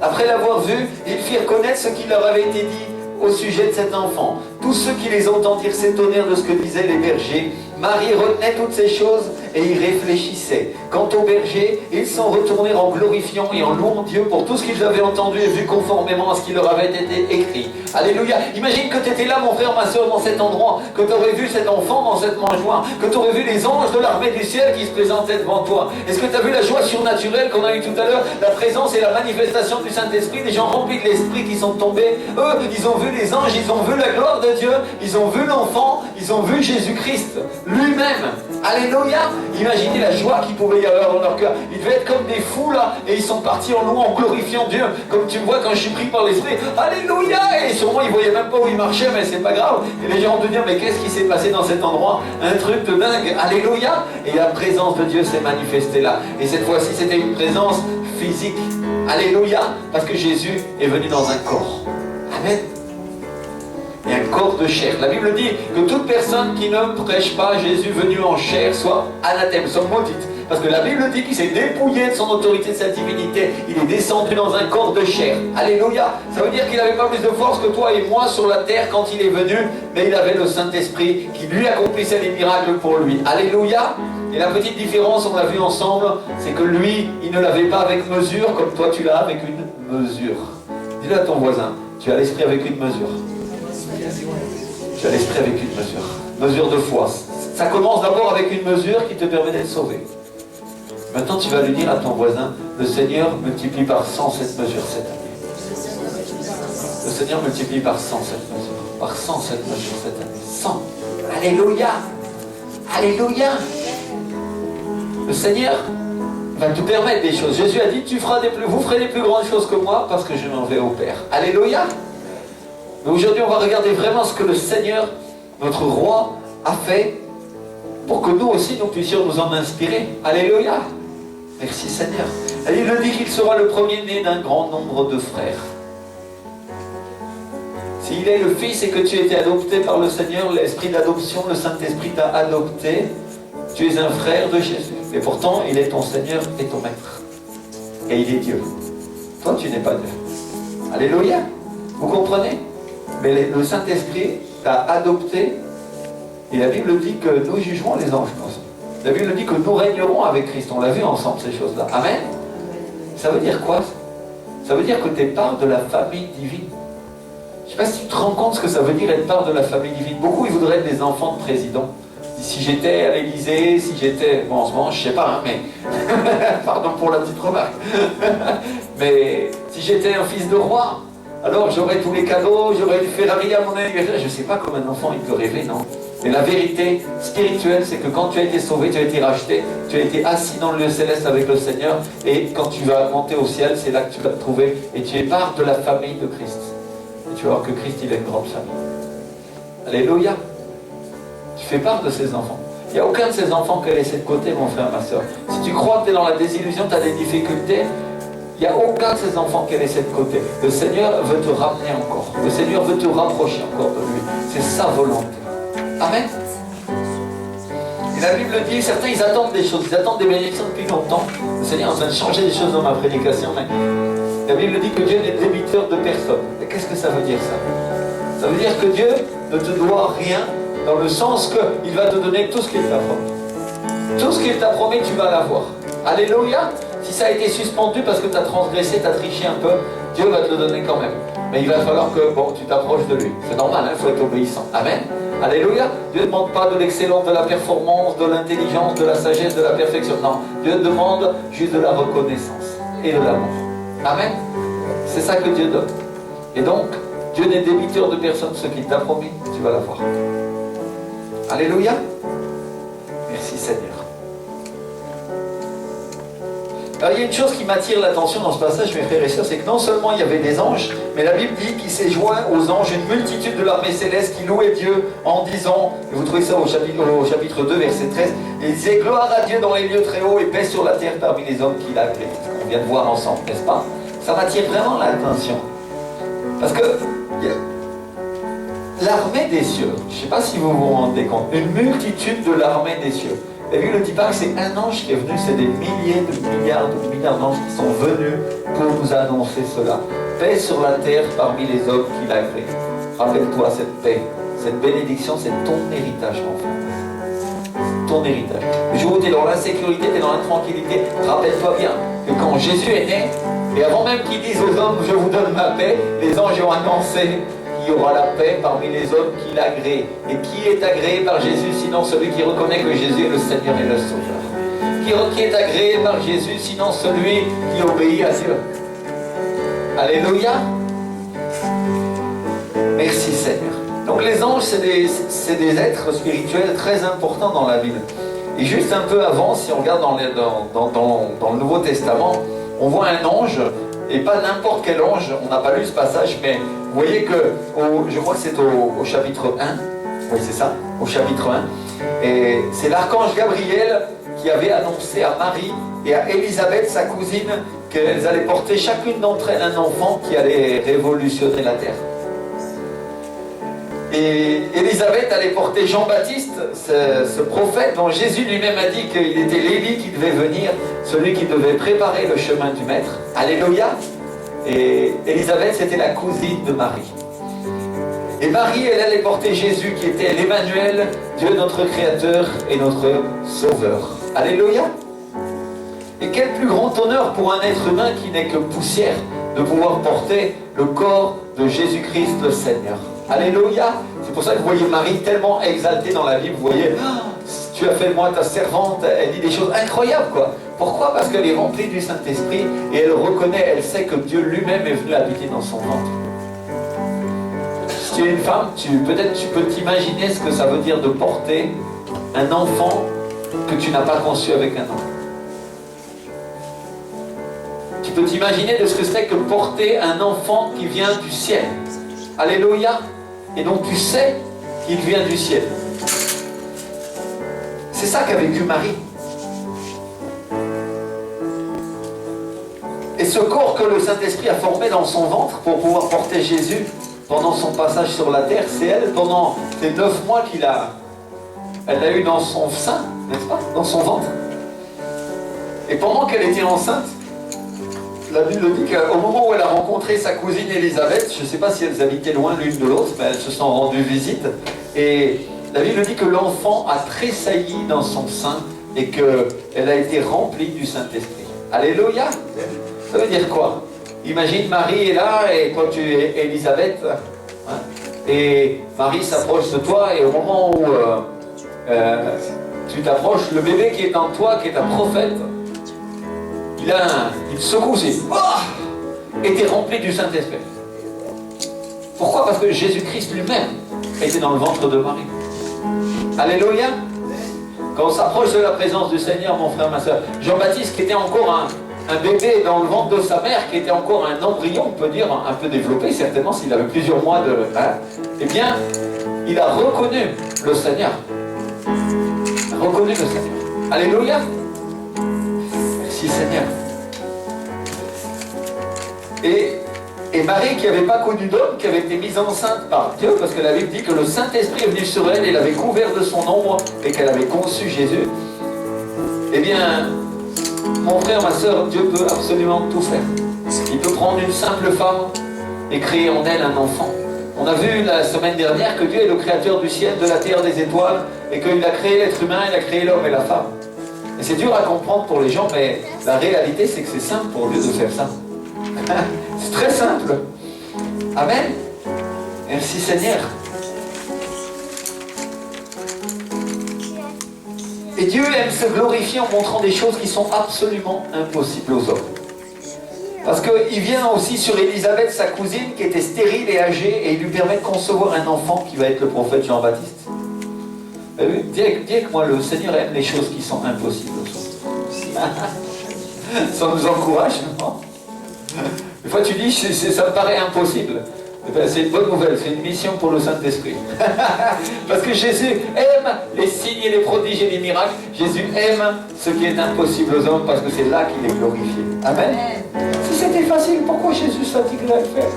Après l'avoir vu, ils firent connaître ce qui leur avait été dit au sujet de cet enfant. Tous ceux qui les entendirent s'étonnèrent de ce que disaient les bergers. Marie retenait toutes ces choses et y réfléchissait. Quant aux bergers, ils s'en retournèrent en glorifiant et en louant Dieu pour tout ce qu'ils avaient entendu et vu conformément à ce qui leur avait été écrit. Alléluia. Imagine que tu étais là, mon frère, ma soeur, dans cet endroit, que tu aurais vu cet enfant dans cette mangeoire, que tu aurais vu les anges de l'armée du ciel qui se présentaient devant toi. Est-ce que tu as vu la joie surnaturelle qu'on a eue tout à l'heure? La présence et la manifestation du Saint-Esprit, des gens remplis de l'Esprit qui sont tombés. Eux, ils ont vu les anges, ils ont vu la gloire de Dieu, ils ont vu l'enfant, ils ont vu Jésus-Christ lui-même. Alléluia. Imaginez la joie qu'il pouvait y avoir dans leur cœur. Ils devaient être comme des fous là, et ils sont partis en louant, en glorifiant Dieu. Comme tu me vois quand je suis pris par l'Esprit. Alléluia. Et sûrement ils ne voyaient même pas où ils marchaient, mais c'est pas grave. Et les gens vont te dire, mais qu'est-ce qui s'est passé dans cet endroit? Un truc de dingue. Alléluia. Et la présence de Dieu s'est manifestée là. Et cette fois-ci, c'était une présence physique. Alléluia. Parce que Jésus est venu dans un corps. Amen. Et un corps de chair. La Bible dit que toute personne qui ne prêche pas Jésus venu en chair soit anathème, soit maudite. Parce que la Bible dit qu'il s'est dépouillé de son autorité, de sa divinité. Il est descendu dans un corps de chair. Alléluia. Ça veut dire qu'il n'avait pas plus de force que toi et moi sur la terre quand il est venu, mais il avait le Saint-Esprit qui lui accomplissait les miracles pour lui. Alléluia. Et la petite différence, on l'a vu ensemble, c'est que lui, il ne l'avait pas avec mesure, comme toi tu l'as avec une mesure. Dis-le à ton voisin, tu as l'esprit avec une mesure. Tu as l'esprit avec une mesure. Mesure de foi. Ça commence d'abord avec une mesure qui te permet d'être sauvé. Maintenant, tu vas lui dire à ton voisin, le Seigneur multiplie par 100 cette mesure cette année. Le Seigneur multiplie par 100 cette mesure. Par 100 cette mesure cette année. 100. Alléluia. Alléluia. Le Seigneur va te permettre des choses. Jésus a dit, vous ferez des plus grandes choses que moi parce que je m'en vais au Père. Alléluia. Mais aujourd'hui, on va regarder vraiment ce que le Seigneur, notre roi, a fait pour que nous aussi, nous puissions nous en inspirer. Alléluia. Merci Seigneur. Et il dit qu'il sera le premier-né d'un grand nombre de frères. S'il est le Fils et que tu as été adopté par le Seigneur, l'Esprit d'adoption, le Saint-Esprit t'a adopté, tu es un frère de Jésus. Et pourtant, il est ton Seigneur et ton Maître. Et il est Dieu. Toi, tu n'es pas Dieu. Alléluia. Vous comprenez? Mais le Saint-Esprit t'a adopté. Et la Bible dit que nous jugerons les anges. La Bible dit que nous régnerons avec Christ. On l'a vu ensemble ces choses-là. Amen. Ça veut dire quoi? Ça veut dire que tu es part de la famille divine. Je ne sais pas si tu te rends compte ce que ça veut dire être part de la famille divine. Beaucoup, ils voudraient être des enfants de président. Si j'étais à l'Élysée, si j'étais... Bon, en ce moment, je ne sais pas, hein, mais... Pardon pour la petite remarque. Mais si j'étais un fils de roi, Alors j'aurai tous les cadeaux, j'aurai une Ferrari à mon anniversaire. Je ne sais pas comment un enfant il peut rêver, non? Mais la vérité spirituelle, c'est que quand tu as été sauvé, tu as été racheté, tu as été assis dans le lieu céleste avec le Seigneur, et quand tu vas monter au ciel, c'est là que tu vas te trouver, et tu es part de la famille de Christ. Et tu vas voir que Christ, il a une grande famille. Alléluia. Tu fais part de ses enfants. Il n'y a aucun de ces enfants qui est laissé de côté, mon frère, ma soeur. Si tu crois que tu es dans la désillusion, tu as des difficultés, il n'y a aucun de ces enfants qui est laissé de côté. Le Seigneur veut te ramener encore. Le Seigneur veut te rapprocher encore de lui. C'est sa volonté. Amen. Et la Bible dit, certains ils attendent des choses, ils attendent des bénédictions depuis longtemps. Le Seigneur est en train de changer des choses dans ma prédication, mais la Bible dit que Dieu n'est débiteur de personne. Et qu'est-ce que ça veut dire ça? Ça veut dire que Dieu ne te doit rien, dans le sens qu'il va te donner tout ce qu'il t'a promis. Tout ce qu'il t'a promis, tu vas l'avoir. Alléluia. Si ça a été suspendu parce que tu as transgressé, tu as triché un peu, Dieu va te le donner quand même. Mais il va falloir que tu t'approches de lui. C'est normal, il faut être obéissant. Amen. Alléluia. Dieu ne demande pas de l'excellence, de la performance, de l'intelligence, de la sagesse, de la perfection. Non. Dieu demande juste de la reconnaissance et de l'amour. Amen. C'est ça que Dieu donne. Et donc, Dieu n'est débiteur de personne. Ce qu'il t'a promis, tu vas l'avoir. Alléluia. Merci Seigneur. Alors il y a une chose qui m'attire l'attention dans ce passage, mes frères et sœurs, c'est que non seulement il y avait des anges, mais la Bible dit qu'il s'est joint aux anges une multitude de l'armée céleste qui louait Dieu en disant, et vous trouvez ça au chapitre 2, verset 13, et il disait gloire à Dieu dans les lieux très hauts et paix sur la terre parmi les hommes qu'il a créés. Ce qu'on vient de voir ensemble, n'est-ce pas? Ça m'attire vraiment l'attention. Parce que l'armée des cieux, je ne sais pas si vous vous rendez compte, une multitude de l'armée des cieux. La Bible ne dit pas que c'est un ange qui est venu, c'est des milliers de milliards d'anges qui sont venus pour nous annoncer cela. Paix sur la terre parmi les hommes qu'il a créés. Rappelle-toi cette paix, cette bénédiction, c'est ton héritage, mon frère. Ton héritage. Le jour où tu es dans l'insécurité, tu es dans l'intranquillité, rappelle-toi bien que quand Jésus est né, et avant même qu'il dise aux hommes, je vous donne ma paix, les anges ont annoncé, il y aura la paix parmi les hommes qu'il a agréés. Et qui est agréé par Jésus, sinon celui qui reconnaît que Jésus est le Seigneur et le Sauveur? Qui est agréé par Jésus, sinon celui qui obéit à Dieu? Alléluia. Merci Seigneur. Donc les anges, c'est des êtres spirituels très importants dans la Bible. Et juste un peu avant, si on regarde dans le Nouveau Testament, on voit un ange, et pas n'importe quel ange, on n'a pas lu ce passage, mais vous voyez que, je crois que c'est au chapitre 1, oui c'est ça, au chapitre 1, et c'est l'archange Gabriel qui avait annoncé à Marie et à Élisabeth, sa cousine, qu'elles allaient porter chacune d'entre elles un enfant qui allait révolutionner la terre. Et Élisabeth allait porter Jean-Baptiste, ce prophète dont Jésus lui-même a dit qu'il était l'Élie qui devait venir, celui qui devait préparer le chemin du Maître. Alléluia. Et Élisabeth, c'était la cousine de Marie. Et Marie, elle allait porter Jésus, qui était l'Emmanuel, Dieu notre Créateur et notre Sauveur. Alléluia. Et quel plus grand honneur pour un être humain qui n'est que poussière, de pouvoir porter le corps de Jésus-Christ le Seigneur. Alléluia. C'est pour ça que vous voyez Marie tellement exaltée dans la Bible. Vous voyez, tu as fait de moi ta servante. Elle dit des choses incroyables, quoi. Pourquoi? Parce qu'elle est remplie du Saint-Esprit et elle reconnaît, elle sait que Dieu lui-même est venu habiter dans son ventre. Si tu es une femme, peut-être tu peux t'imaginer ce que ça veut dire de porter un enfant que tu n'as pas conçu avec un homme. Tu peux t'imaginer de ce que c'est que porter un enfant qui vient du ciel. Alléluia. Et donc tu sais qu'il vient du ciel. C'est ça qu'a vécu Marie. Et ce corps que le Saint-Esprit a formé dans son ventre pour pouvoir porter Jésus pendant son passage sur la terre, c'est elle, pendant ces 9 mois elle l'a eu dans son sein, n'est-ce pas? Dans son ventre. Et pendant qu'elle était enceinte, la Bible dit qu'au moment où elle a rencontré sa cousine Élisabeth, je ne sais pas si elles habitaient loin l'une de l'autre, mais elles se sont rendues visite. Et la Bible dit que l'enfant a tressailli dans son sein et qu'elle a été remplie du Saint-Esprit. Alléluia. Ça veut dire quoi? Imagine Marie est là et toi tu es Élisabeth. Hein, et Marie s'approche de toi et au moment où tu t'approches, le bébé qui est en toi, qui est un prophète, il secoue aussi. Et t'es rempli du Saint-Esprit. Pourquoi? Parce que Jésus-Christ lui-même était dans le ventre de Marie. Alléluia. Quand on s'approche de la présence du Seigneur, mon frère, ma soeur, Jean-Baptiste qui était encore un bébé dans le ventre de sa mère, qui était encore un embryon, on peut dire, un peu développé, certainement, s'il avait plusieurs mois de... eh bien, il a reconnu le Seigneur. Il a reconnu le Seigneur. Alléluia. Merci Seigneur. Et Marie, qui n'avait pas connu d'homme, qui avait été mise enceinte par Dieu, parce que la Bible dit que le Saint-Esprit est venu sur elle, et l'avait couvert de son ombre, et qu'elle avait conçu Jésus. Eh bien, mon frère, ma soeur, Dieu peut absolument tout faire. Il peut prendre une simple femme et créer en elle un enfant. On a vu la semaine dernière que Dieu est le créateur du ciel, de la terre, des étoiles, et qu'il a créé l'être humain, il a créé l'homme et la femme. Et c'est dur à comprendre pour les gens, mais la réalité, c'est que c'est simple pour Dieu de faire ça. C'est très simple. Amen. Merci Seigneur. Et Dieu aime se glorifier en montrant des choses qui sont absolument impossibles aux hommes. Parce qu'il vient aussi sur Élisabeth, sa cousine, qui était stérile et âgée, et il lui permet de concevoir un enfant qui va être le prophète Jean-Baptiste. Dis avec moi, le Seigneur aime les choses qui sont impossibles aux hommes. Ça nous encourage, non? Des fois tu dis, ça me paraît impossible. C'est une bonne nouvelle, c'est une mission pour le Saint-Esprit. Parce que Jésus aime les signes et les prodiges et les miracles. Jésus aime ce qui est impossible aux hommes parce que c'est là qu'il est glorifié. Amen. Si c'était facile, pourquoi Jésus a dit qu'il va le faire?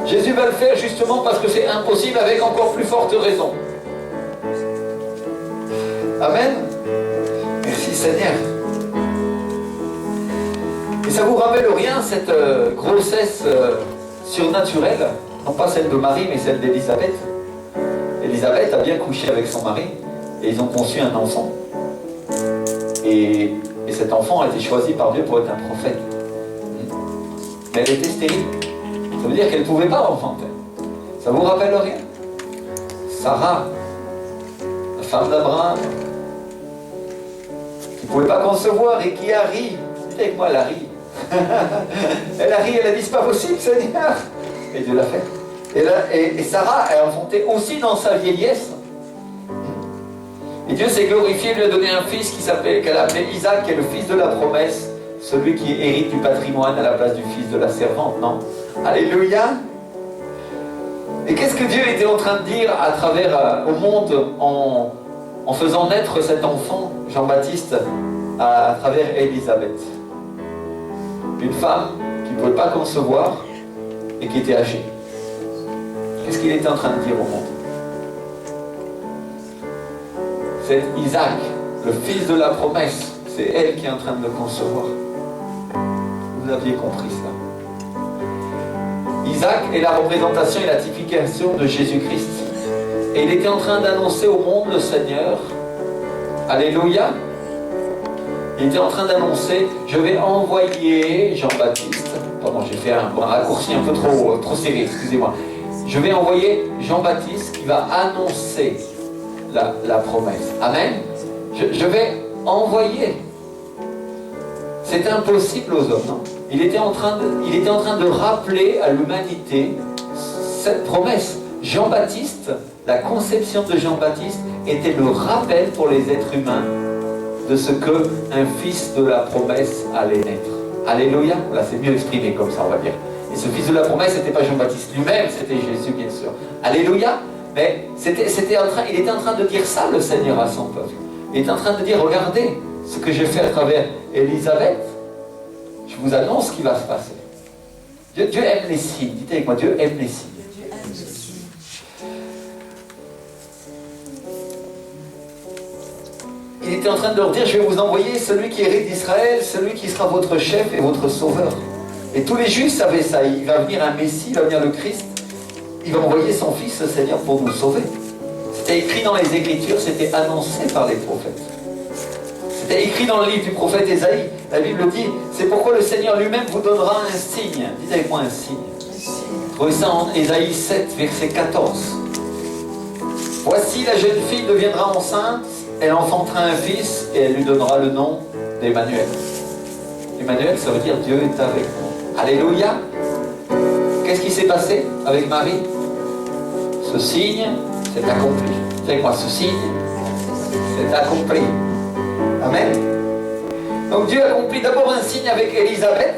Jésus va le faire justement parce que c'est impossible avec encore plus forte raison. Amen. Merci Seigneur. Et ça vous rappelle rien cette grossesse surnaturelle, non pas celle de Marie, mais celle d'Élisabeth. Élisabeth a bien couché avec son mari, et ils ont conçu un enfant. Et cet enfant a été choisi par Dieu pour être un prophète. Mais elle était stérile. Ça veut dire qu'elle ne pouvait pas enfanter. Ça vous rappelle rien? Sarah, la femme d'Abraham, qui ne pouvait pas concevoir et qui a ri. Dites avec moi, elle a ri. Elle a ri, elle a dit c'est pas possible Seigneur, et Dieu l'a fait. Et Sarah a enfanté aussi dans sa vieillesse, et Dieu s'est glorifié, lui a donné un fils qu'elle a appelé Isaac, qui est le fils de la promesse, celui qui hérite du patrimoine à la place du fils de la servante. Non, alléluia. Et qu'est-ce que Dieu était en train de dire à travers au monde en faisant naître cet enfant Jean-Baptiste à travers Élisabeth, une femme qui ne pouvait pas concevoir et qui était âgée. Qu'est-ce qu'il était en train de dire au monde? C'est Isaac, le fils de la promesse, c'est elle qui est en train de le concevoir. Vous aviez compris ça. Isaac est la représentation et la typification de Jésus-Christ. Et il était en train d'annoncer au monde le Seigneur. Alléluia. Il était en train d'annoncer, je vais envoyer Jean-Baptiste. Pardon, j'ai fait un raccourci un peu trop serré, excusez-moi. Je vais envoyer Jean-Baptiste qui va annoncer la promesse. Amen. Je vais envoyer. C'est impossible aux hommes, non? Il était en train de rappeler à l'humanité cette promesse. Jean-Baptiste, la conception de Jean-Baptiste était le rappel pour les êtres humains de ce qu'un fils de la promesse allait naître. Alléluia. Là, c'est mieux exprimé comme ça, on va dire. Et ce fils de la promesse, ce n'était pas Jean-Baptiste lui-même, c'était Jésus, bien sûr. Alléluia. Mais il était en train de dire ça, le Seigneur, à son peuple. Il est en train de dire, regardez ce que j'ai fait à travers Élisabeth. Je vous annonce ce qui va se passer. Dieu aime les signes. Dites avec moi, Dieu aime les signes. Il était en train de leur dire, je vais vous envoyer celui qui hérite d'Israël, celui qui sera votre chef et votre sauveur. Et tous les Juifs savaient ça. Il va venir un Messie, il va venir le Christ. Il va envoyer son Fils, le Seigneur, pour nous sauver. C'était écrit dans les Écritures, c'était annoncé par les prophètes. C'était écrit dans le livre du prophète Ésaïe. La Bible dit, c'est pourquoi le Seigneur lui-même vous donnera un signe. Dites avec moi un signe. Trouvez ça en Ésaïe 7, verset 14. Voici la jeune fille deviendra enceinte, elle enfantera un fils et elle lui donnera le nom d'Emmanuel. Emmanuel, ça veut dire Dieu est avec nous. Alléluia. qu'est-ce qui s'est passé avec Marie? Ce signe, c'est accompli. Vous savez quoi, ce signe, c'est accompli. Amen. Donc Dieu accomplit d'abord un signe avec Élisabeth,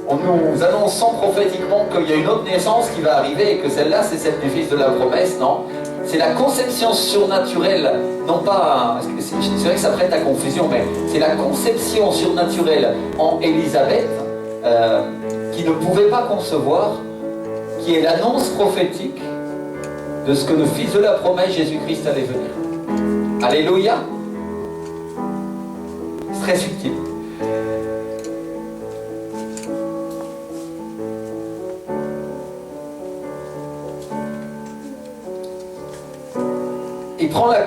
en nous annonçant prophétiquement qu'il y a une autre naissance qui va arriver et que celle-là, c'est celle du fils de la promesse. Non, c'est la conception surnaturelle, non pas, c'est vrai que ça prête à confusion, mais c'est la conception surnaturelle en Élisabeth qui ne pouvait pas concevoir, qui est l'annonce prophétique de ce que le fils de la promesse, Jésus-Christ, allait venir. Alléluia. C'est très subtil.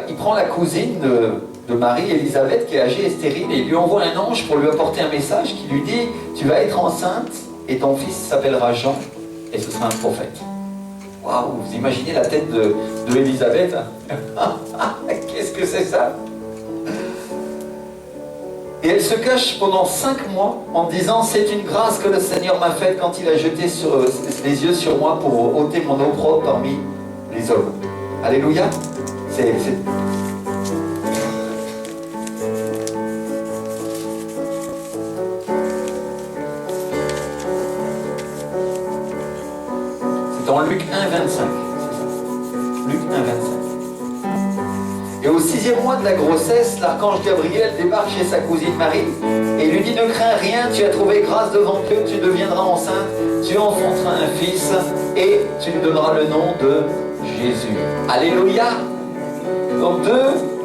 Il prend la cousine de Marie, Élisabeth, qui est âgée et stérile, et il lui envoie un ange pour lui apporter un message qui lui dit: tu vas être enceinte et ton fils s'appellera Jean et ce sera un prophète. Waouh, vous imaginez la tête de Élisabeth? Qu'est-ce que c'est ça? Et elle se cache pendant 5 mois en disant: c'est une grâce que le Seigneur m'a faite quand il a jeté les yeux sur moi pour ôter mon opprobre parmi les hommes. Alléluia. C'est dans Luc 1,25. Luc 1,25. Et au 6e mois de la grossesse, l'archange Gabriel débarque chez sa cousine Marie et lui dit: ne crains rien, tu as trouvé grâce devant Dieu, tu deviendras enceinte, tu enfanteras un fils et tu lui donneras le nom de Jésus. Alléluia. Donc 2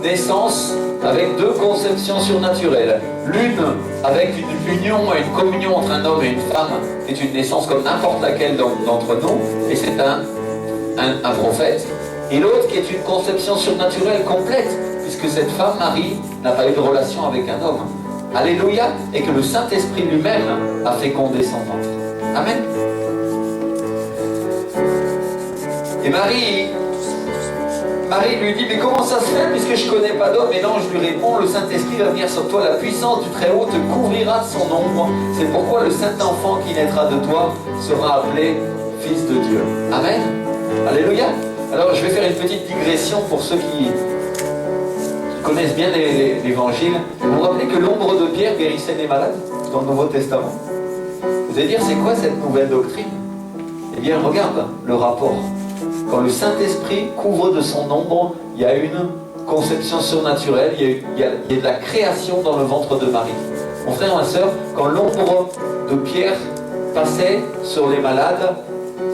naissances avec 2 conceptions surnaturelles. L'une avec une union et une communion entre un homme et une femme, c'est une naissance comme n'importe laquelle d'entre nous, et c'est un prophète. Et l'autre qui est une conception surnaturelle complète, puisque cette femme, Marie, n'a pas eu de relation avec un homme. Alléluia. Et que le Saint-Esprit lui-même a fécondé son ventre. Amen. Et Marie lui dit: mais comment ça se fait puisque je ne connais pas d'homme? Et l'ange lui répond: le Saint-Esprit va venir sur toi, la puissance du Très-Haut te couvrira de son ombre. C'est pourquoi le Saint-Enfant qui naîtra de toi sera appelé Fils de Dieu. Amen. Alléluia. Alors je vais faire une petite digression pour ceux qui connaissent bien l'Évangile. Vous vous rappelez que l'ombre de Pierre guérissait les malades dans le Nouveau Testament? Vous allez dire: c'est quoi cette nouvelle doctrine? Eh bien regarde le rapport. Quand le Saint-Esprit couvre de son ombre, il y a une conception surnaturelle, il y a de la création dans le ventre de Marie. Mon frère, ma soeur, quand l'ombre de Pierre passait sur les malades,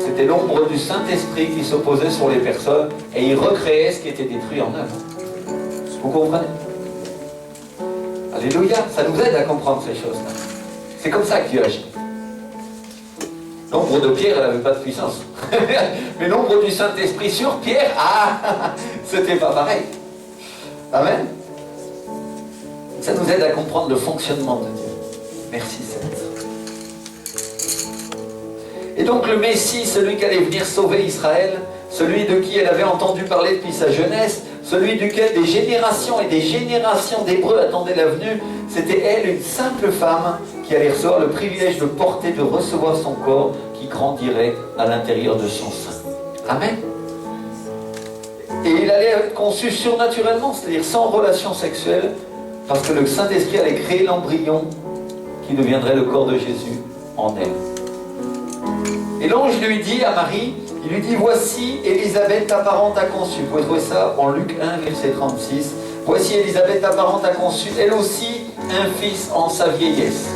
c'était l'ombre du Saint-Esprit qui s'opposait sur les personnes et il recréait ce qui était détruit en eux. Vous comprenez? Alléluia, ça nous aide à comprendre ces choses-là. C'est comme ça que Dieu agit. L'ombre de Pierre, elle n'avait pas de puissance. Mais l'ombre du Saint-Esprit sur Pierre, c'était pas pareil. Amen. Ça nous aide à comprendre le fonctionnement de Dieu. Merci Seigneur. Et donc le Messie, celui qui allait venir sauver Israël, celui de qui elle avait entendu parler depuis sa jeunesse, celui duquel des générations et des générations d'Hébreux attendaient la venue, c'était elle, une simple femme, qui allait recevoir le privilège de porter, de recevoir son corps qui grandirait à l'intérieur de son sein. Amen. Et il allait être conçu surnaturellement, c'est-à-dire sans relation sexuelle, parce que le Saint-Esprit allait créer l'embryon qui deviendrait le corps de Jésus en elle. Et l'ange lui dit à Marie, il lui dit: voici Élisabeth ta parente a conçu. Vous pouvez trouver ça en Luc 1, verset 36. Voici Élisabeth ta parente a conçu, elle aussi, un fils en sa vieillesse.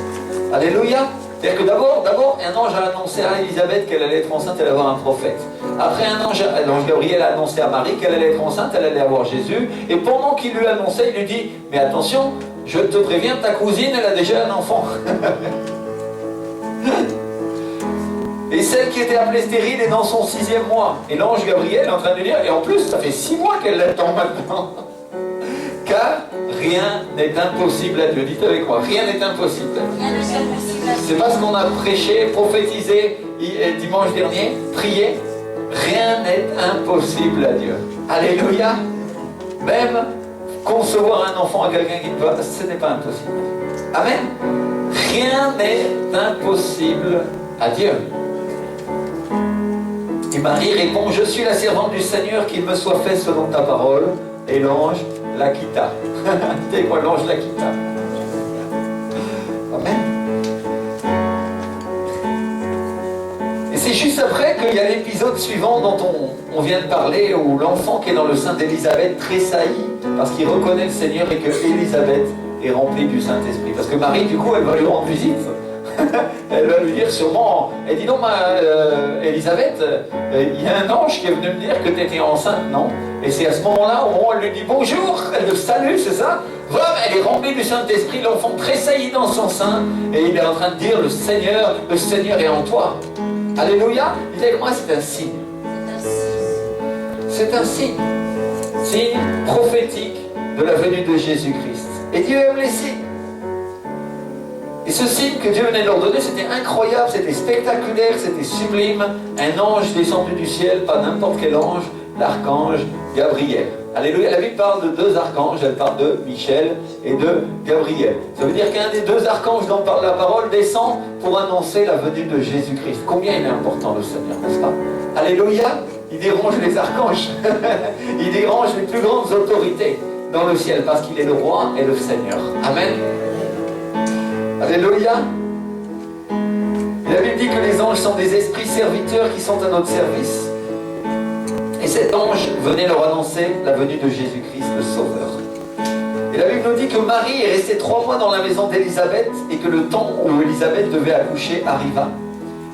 Alléluia. C'est-à-dire que d'abord, un ange a annoncé à Élisabeth qu'elle allait être enceinte, elle allait avoir un prophète. Après, l'ange Gabriel a annoncé à Marie qu'elle allait être enceinte, elle allait avoir Jésus. Et pendant qu'il lui annonçait, il lui dit: mais attention, je te préviens, ta cousine, elle a déjà un enfant. Et celle qui était appelée stérile est dans son 6e mois. Et l'ange Gabriel est en train de dire: et en plus, ça fait 6 mois qu'elle l'attend maintenant. Car rien n'est impossible à Dieu. Dites avec moi, rien n'est impossible. C'est pas ce qu'on a prêché, prophétisé dimanche dernier, prié. Rien n'est impossible à Dieu. Alléluia. Même concevoir un enfant à quelqu'un qui ne peut pas, ce n'est pas impossible. Amen. Rien n'est impossible à Dieu. Et Marie répond, je suis la servante du Seigneur, qu'il me soit fait selon ta parole. Et l'ange la quitta. C'est quoi, l'ange la quitta? Amen. Et c'est juste après qu'il y a l'épisode suivant dont on vient de parler, où l'enfant qui est dans le sein d'Élisabeth tressaillit parce qu'il reconnaît le Seigneur et que Élisabeth est remplie du Saint-Esprit. Parce que Marie, du coup, elle va lui rendre visite. Elle va lui dire sûrement, elle dit non, Élisabeth, il y a un ange qui est venu me dire que tu étais enceinte, non? Et c'est à ce moment-là, au moment où elle lui dit bonjour, elle le salue, c'est ça? Voilà, elle est remplie du Saint-Esprit, l'enfant tressaillit dans son sein, et il est en train de dire, le Seigneur est en toi. Alléluia. Dis avec moi, c'est un signe. C'est un signe. Signe prophétique de la venue de Jésus-Christ. Et Dieu aime les signes. Et ce signe que Dieu venait de leur donner, c'était incroyable, c'était spectaculaire, c'était sublime. Un ange descendu du ciel, pas n'importe quel ange, l'archange Gabriel. Alléluia. La Bible parle de deux archanges, elle parle de Michel et de Gabriel. Ça veut dire qu'un des deux archanges dont parle la parole descend pour annoncer la venue de Jésus-Christ. Combien il est important le Seigneur, n'est-ce pas? Alléluia. Il dérange les archanges. Il dérange les plus grandes autorités dans le ciel parce qu'il est le roi et le Seigneur. Amen. Alléluia. La Bible dit que les anges sont des esprits serviteurs qui sont à notre service. Et cet ange venait leur annoncer la venue de Jésus-Christ, le Sauveur. Et la Bible nous dit que Marie est restée 3 mois dans la maison d'Élisabeth et que le temps où Élisabeth devait accoucher arriva.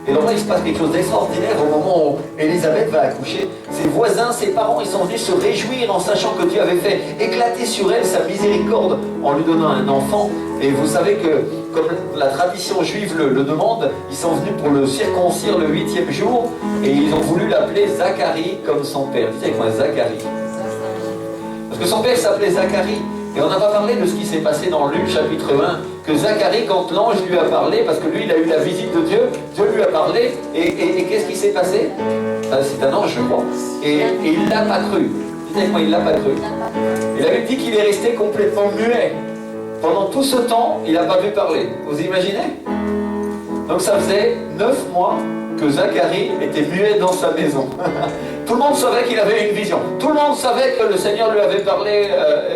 Et donc là, il se passe quelque chose d'extraordinaire au moment où Élisabeth va accoucher. Ses voisins, ses parents, ils sont venus se réjouir en sachant que Dieu avait fait éclater sur elle sa miséricorde en lui donnant un enfant. Et vous savez que, comme la tradition juive le demande, ils sont venus pour le circoncire le 8e jour et ils ont voulu l'appeler Zacharie comme son père. Dites avec moi, Zacharie. Parce que son père s'appelait Zacharie. Et on n'a pas parlé de ce qui s'est passé dans Luc chapitre 1, que Zacharie, quand l'ange lui a parlé, parce que lui il a eu la visite de Dieu, Dieu lui a parlé, et qu'est-ce qui s'est passé? C'est un ange, je crois. Et il ne l'a pas cru. Dites avec moi, il ne l'a pas cru. Il avait dit qu'il est resté complètement muet. Pendant tout ce temps, il n'a pas pu parler. Vous imaginez? Donc ça faisait 9 mois que Zacharie était muet dans sa maison. Tout le monde savait qu'il avait une vision. Tout le monde savait que le Seigneur lui avait parlé,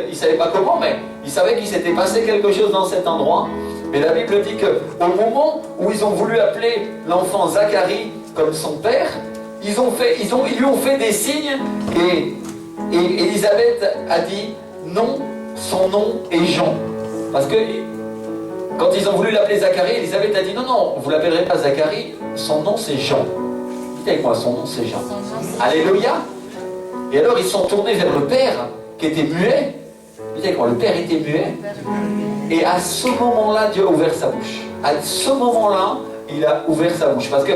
il ne savait pas comment, mais il savait qu'il s'était passé quelque chose dans cet endroit. Mais la Bible dit qu'au moment où ils ont voulu appeler l'enfant Zacharie comme son père, ils lui ont fait des signes et Élisabeth a dit non, son nom est Jean. Parce que quand ils ont voulu l'appeler Zacharie, Élisabeth a dit non, non, vous ne l'appellerez pas Zacharie, son nom c'est Jean. Dites avec moi, son nom c'est Jean. Alléluia. Et alors ils sont tournés vers le père qui était muet. Dites avec moi, le père était muet. Et à ce moment-là, Dieu a ouvert sa bouche. À ce moment-là, il a ouvert sa bouche. Parce que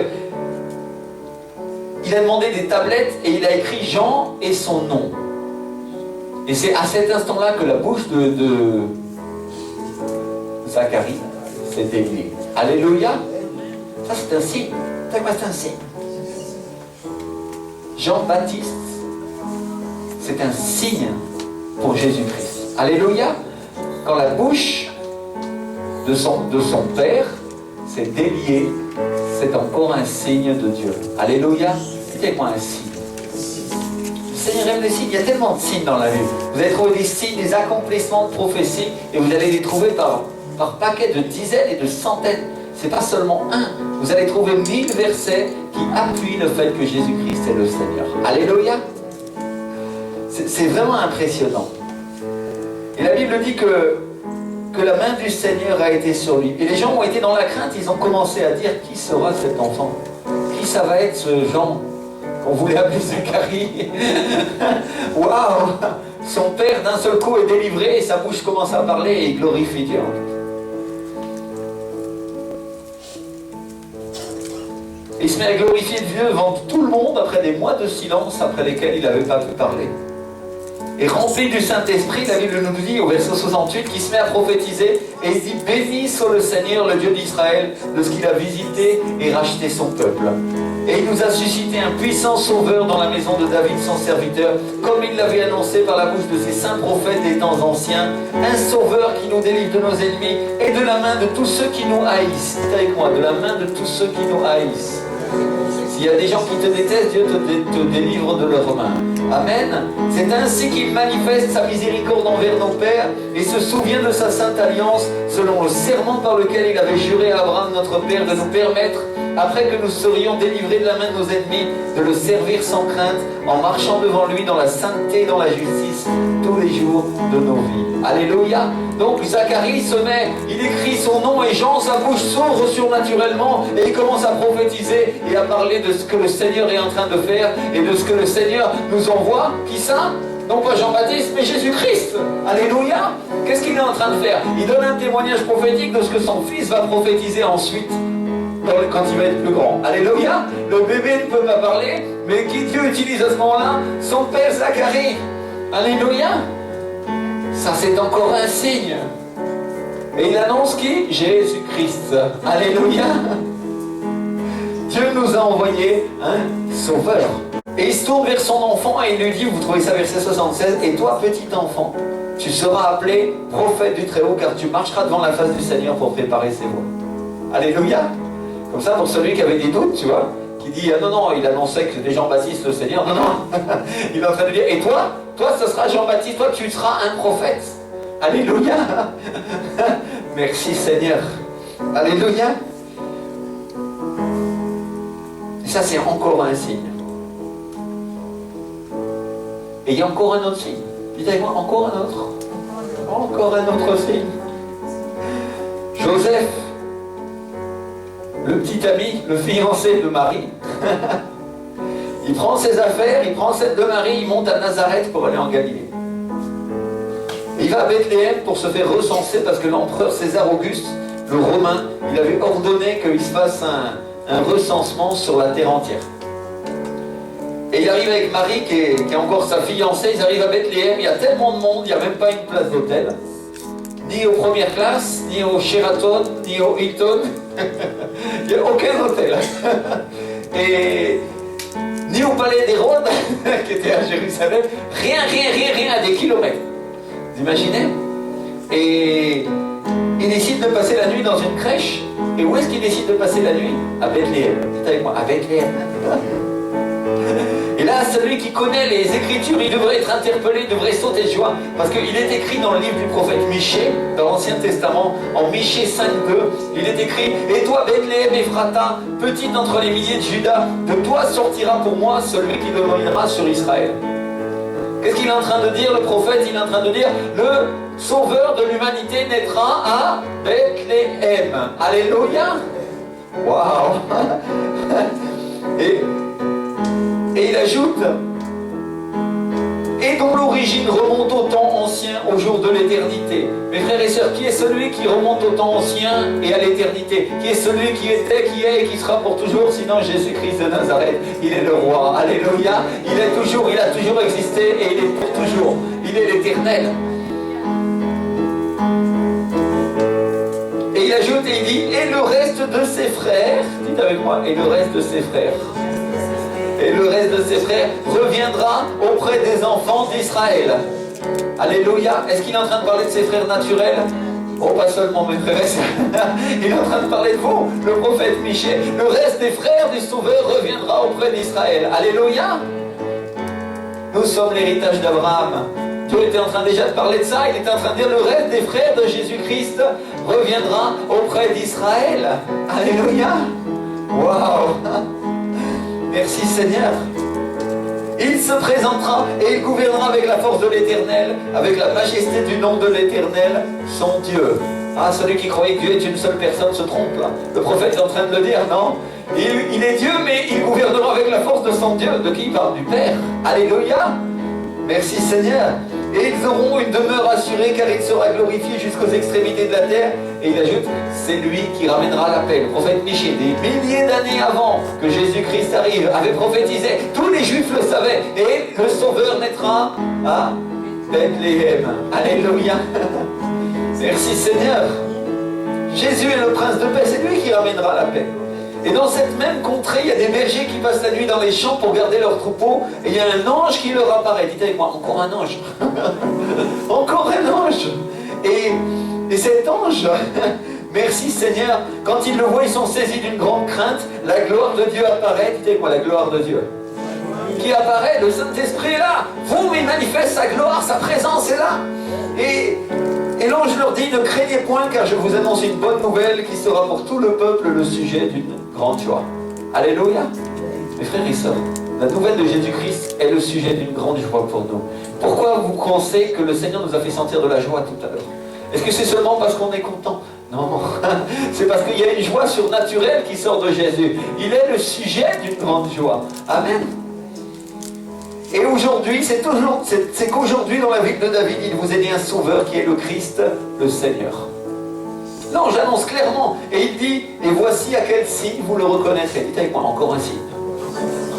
il a demandé des tablettes et il a écrit Jean et son nom. Et c'est à cet instant-là que la bouche de Zacharie s'est déliée. Alléluia. Ça c'est un signe. C'est un signe. Jean-Baptiste, c'est un signe pour Jésus-Christ. Alléluia. Quand la bouche de son père s'est déliée, c'est encore un signe de Dieu. Alléluia. Dites moi un signe. Le Seigneur aime les signes. Il y a tellement de signes dans la Bible. Vous allez trouver des signes, des accomplissements de prophétie, et vous allez les trouver par paquets de dizaines et de centaines. C'est pas seulement un. Vous allez trouver 1000 versets qui appuient le fait que Jésus-Christ est le Seigneur. Alléluia. C'est vraiment impressionnant. Et la Bible dit que la main du Seigneur a été sur lui. Et les gens ont été dans la crainte, ils ont commencé à dire qui sera cet enfant? Qui ça va être ce Jean qu'on voulait appeler Zacharie? Waouh! Son père d'un seul coup est délivré et sa bouche commence à parler et il glorifie Dieu. Il se met à glorifier Dieu devant tout le monde après des mois de silence après lesquels il n'avait pas pu parler. Et rempli du Saint-Esprit, la Bible nous dit au verset 68 qu'il se met à prophétiser et il dit « Béni soit le Seigneur, le Dieu d'Israël, de ce qu'il a visité et racheté son peuple. Et il nous a suscité un puissant sauveur dans la maison de David, son serviteur, comme il l'avait annoncé par la bouche de ses saints prophètes des temps anciens, un sauveur qui nous délivre de nos ennemis et de la main de tous ceux qui nous haïssent. » Dites avec moi, de la main de tous ceux qui nous haïssent. S'il y a des gens qui te détestent, Dieu te délivre de leurs mains. Amen. C'est ainsi qu'il manifeste sa miséricorde envers nos pères et se souvient de sa sainte alliance selon le serment par lequel il avait juré à Abraham notre père de nous permettre, après que nous serions délivrés de la main de nos ennemis, de le servir sans crainte en marchant devant lui dans la sainteté et dans la justice tous les jours de nos vies. Alléluia. Donc Zacharie se met, il écrit son nom et Jean, sa bouche s'ouvre surnaturellement et il commence à prophétiser et à parler de ce que le Seigneur est en train de faire et de ce que le Seigneur nous envoie. Qui ça? Non pas Jean-Baptiste, mais Jésus-Christ. Alléluia. Qu'est-ce qu'il est en train de faire? Il donne un témoignage prophétique de ce que son fils va prophétiser ensuite quand il va être plus grand. Alléluia. Le bébé ne peut pas parler, mais qui Dieu utilise à ce moment-là? Son père Zacharie. Alléluia. Ça, c'est encore un signe. Et il annonce qui? Jésus-Christ. Alléluia. Dieu nous a envoyé un sauveur. Et il se tourne vers son enfant et il lui dit, vous trouvez ça verset 76, et toi, petit enfant, tu seras appelé prophète du Très-Haut, car tu marcheras devant la face du Seigneur pour préparer ses voies. Alléluia. Comme ça, pour celui qui avait des doutes, tu vois, qui dit, ah non, non, il annonçait que c'était Jean-Baptiste le Seigneur. Non, non. Il est en train de dire, et toi, ce sera Jean-Baptiste, toi, tu seras un prophète. Alléluia. Merci Seigneur. Alléluia. Et ça, c'est encore un signe. Et il y a encore un autre signe. Dites avec moi, encore un autre. Encore un autre signe. Joseph, le petit ami, le fiancé de Marie. Il prend ses affaires, il prend celle de Marie, il monte à Nazareth pour aller en Galilée. Et il va à Bethléem pour se faire recenser parce que l'empereur César Auguste, le Romain, il avait ordonné qu'il se fasse un recensement sur la terre entière. Et il arrive avec Marie, qui est encore sa fiancée, ils arrivent à Bethléem, il y a tellement de monde, il n'y a même pas une place d'hôtel. Ni aux premières classes, ni au Sheraton, ni au Hilton. Il n'y a aucun hôtel. Et ni au palais d'Hérode, qui était à Jérusalem. Rien à des kilomètres. Vous imaginez? Et il décide de passer la nuit dans une crèche. Et où est-ce qu'il décide de passer la nuit? À Bethléem. Dites avec moi, à Bethléem. Et là, celui qui connaît les Écritures, il devrait être interpellé, il devrait sauter de joie, parce qu'il est écrit dans le livre du prophète Michée, dans l'Ancien Testament, en Michée 5.2, il est écrit, et toi, Bethléem Ephrata, petite entre les milliers de Juda, de toi sortira pour moi celui qui dominera sur Israël. Qu'est-ce qu'il est en train de dire, le prophète? Il est en train de dire, le sauveur de l'humanité naîtra à Bethléem. Alléluia. Waouh. Et il ajoute, et dont l'origine remonte au temps ancien, au jour de l'éternité. Mes frères et sœurs, qui est celui qui remonte au temps ancien et à l'éternité? Qui est celui qui était, qui est et qui sera pour toujours? Sinon Jésus-Christ de Nazareth. Il est le roi. Alléluia. Il est toujours, il a toujours existé et il est pour toujours. Il est l'éternel. Et il ajoute et il dit, et le reste de ses frères, dites avec moi, et le reste de ses frères. Et le reste de ses frères reviendra auprès des enfants d'Israël. Alléluia. Est-ce qu'il est en train de parler de ses frères naturels? Oh, pas seulement mes frères. Il est en train de parler de vous, le prophète Michée. Le reste des frères du Sauveur reviendra auprès d'Israël. Alléluia. Nous sommes l'héritage d'Abraham. Dieu était en train déjà de parler de ça. Il était en train de dire le reste des frères de Jésus-Christ reviendra auprès d'Israël. Alléluia. Waouh. Merci Seigneur. Il se présentera et il gouvernera avec la force de l'Éternel, avec la majesté du nom de l'Éternel, son Dieu. Ah, celui qui croyait que Dieu est une seule personne se trompe. Le prophète est en train de le dire, non? Il est Dieu, mais il gouvernera avec la force de son Dieu. De qui il parle? Du Père. Alléluia. Merci Seigneur. Et ils auront une demeure assurée car il sera glorifié jusqu'aux extrémités de la terre. Et il ajoute, c'est lui qui ramènera la paix. Le prophète Michée, des milliers d'années avant que Jésus-Christ arrive, avait prophétisé. Tous les Juifs le savaient. Et le Sauveur naîtra à Bethléem. Alléluia. Merci Seigneur. Jésus est le prince de paix. C'est lui qui ramènera la paix. Et dans cette même contrée, il y a des bergers qui passent la nuit dans les champs pour garder leurs troupeaux. Et il y a un ange qui leur apparaît. Dites avec moi, encore un ange. Encore un ange. Et cet ange Merci Seigneur. Quand ils le voient, ils sont saisis d'une grande crainte. La gloire de Dieu apparaît. Dites-moi, la gloire de Dieu qui apparaît, le Saint-Esprit est là. Vous, il manifeste sa gloire, sa présence est là. Et l'ange leur dit, ne craignez point, car je vous annonce une bonne nouvelle qui sera pour tout le peuple le sujet d'une grande joie. Alléluia. Mes frères et sœurs, la nouvelle de Jésus-Christ est le sujet d'une grande joie pour nous. Pourquoi vous pensez que le Seigneur nous a fait sentir de la joie tout à l'heure? Est-ce que c'est seulement parce qu'on est content? Non, c'est parce qu'il y a une joie surnaturelle qui sort de Jésus. Il est le sujet d'une grande joie. Amen. Et aujourd'hui, c'est qu'aujourd'hui dans la vie de David, il vous est né un sauveur qui est le Christ, le Seigneur. Non, j'annonce clairement. Et il dit, et voici à quel signe vous le reconnaîtrez. Dites avec moi, encore un signe.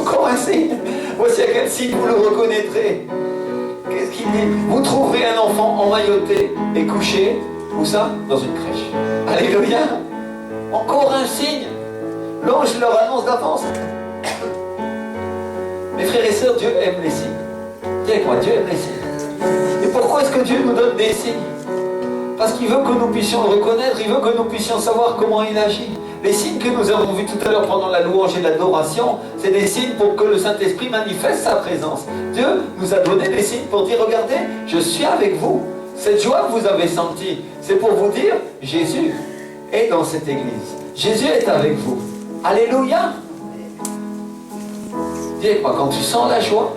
Encore un signe. Voici à quel signe vous le reconnaîtrez. Qu'est-ce qu'il dit? Vous trouverez un enfant emmailloté et couché. Où ça? Dans une crèche. Alléluia. Encore un signe. L'ange leur annonce d'avance. Mes frères et sœurs, Dieu aime les signes. Dis avec moi, Dieu aime les signes. Et pourquoi est-ce que Dieu nous donne des signes? Parce qu'il veut que nous puissions le reconnaître, il veut que nous puissions savoir comment il agit. Les signes que nous avons vus tout à l'heure pendant la louange et l'adoration, c'est des signes pour que le Saint-Esprit manifeste sa présence. Dieu nous a donné des signes pour dire, regardez, je suis avec vous. Cette joie que vous avez sentie, c'est pour vous dire, Jésus est dans cette église. Jésus est avec vous. Alléluia. Dis-moi, quand tu sens la joie,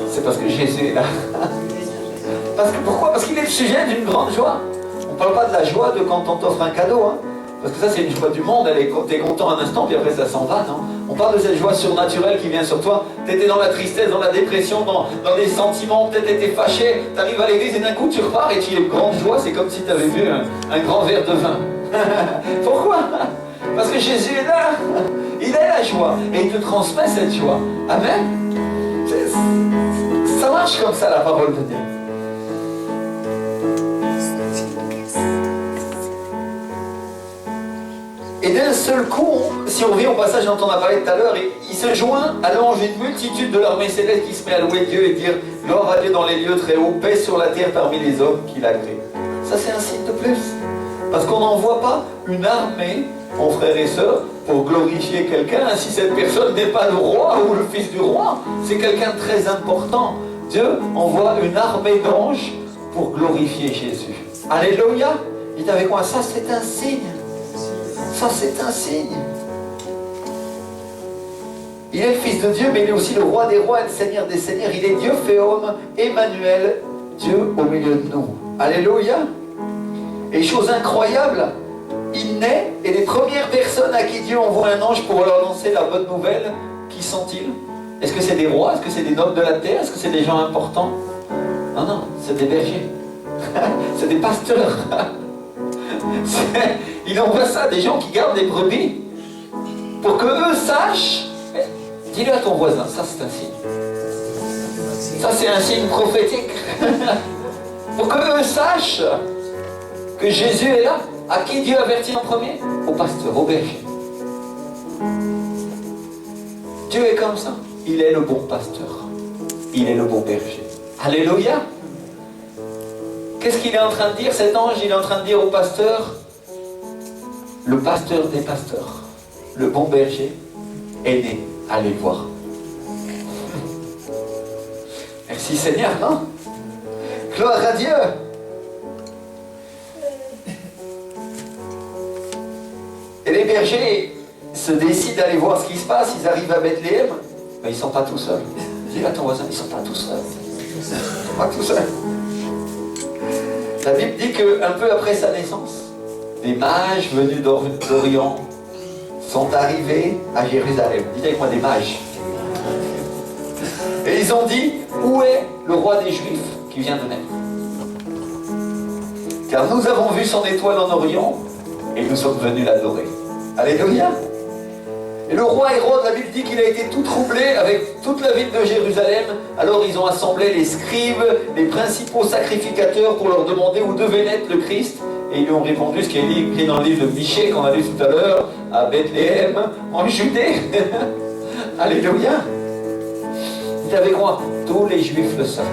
c'est parce que Jésus est là. Pourquoi? Parce qu'il est le sujet d'une grande joie. On ne parle pas de la joie de quand on t'offre un cadeau, hein. Parce que ça, c'est une joie du monde. T'es content un instant, puis après ça s'en va, non? On parle de cette joie surnaturelle qui vient sur toi. Tu étais dans la tristesse, dans la dépression, dans des sentiments, peut-être tu étais fâché. Tu arrives à l'église et d'un coup tu repars et tu es grande joie. C'est comme si tu avais bu un grand verre de vin. Pourquoi? Parce que Jésus est là. Il est la joie. Et il te transmet cette joie. Amen. Ça marche comme ça, la parole de Dieu. Et d'un seul coup, si on vit au passage dont on a parlé tout à l'heure, il se joint à l'ange une multitude de l'armée céleste qui se met à louer Dieu et dire « Gloire à Dieu dans les lieux très hauts, paix sur la terre parmi les hommes qui l'agréent. » Ça, c'est un signe de plus. Parce qu'on n'envoie pas une armée, mon frère et sœur, pour glorifier quelqu'un, si cette personne n'est pas le roi ou le fils du roi. C'est quelqu'un de très important. Dieu envoie une armée d'anges pour glorifier Jésus. Alléluia. Dites avec moi, ça c'est un signe. Ça c'est un signe. Il est le Fils de Dieu, mais il est aussi le roi des rois et le Seigneur des seigneurs. Il est Dieu fait homme, Emmanuel, Dieu au milieu de nous. Alléluia. Et chose incroyable, il naît, et les premières personnes à qui Dieu envoie un ange pour leur annoncer la bonne nouvelle, qui sont-ils? Est-ce que c'est des rois? Est-ce que c'est des nobles de la terre? Est-ce que c'est des gens importants? Non, non, c'est des bergers. C'est des pasteurs. Il envoie ça, des gens qui gardent des brebis, pour que eux sachent. Dis-le à ton voisin, ça c'est un signe. Ça c'est un signe prophétique. Pour que eux sachent que Jésus est là. À qui Dieu avertit en premier? Au pasteur, au berger. Dieu est comme ça. Il est le bon pasteur. Il est le bon berger. Alléluia. Qu'est-ce qu'il est en train de dire, cet ange? Il est en train de dire au pasteur, le pasteur des pasteurs, le bon berger, est né. Allez le voir. Merci Seigneur, non? Gloire à Dieu. Et les bergers se décident d'aller voir ce qui se passe. Ils arrivent à Bethléem, mais ils ne sont pas tout seuls. Dis à ton voisin, ils ne sont pas tout seuls. Ils ne sont pas tout seuls. La Bible dit qu'un peu après sa naissance, des mages venus d'Orient sont arrivés à Jérusalem. Dites avec moi, des mages. Et ils ont dit, où est le roi des Juifs qui vient de naître? Car nous avons vu son étoile en Orient et nous sommes venus l'adorer. Alléluia. Et le roi Hérode, la Bible dit qu'il a été tout troublé avec toute la ville de Jérusalem. Alors ils ont assemblé les scribes, les principaux sacrificateurs pour leur demander où devait naître le Christ. Et ils lui ont répondu ce qui est écrit dans le livre de Michée qu'on a lu tout à l'heure, à Bethléem, en Judée. Alléluia. Dites avec moi, tous les Juifs le savaient.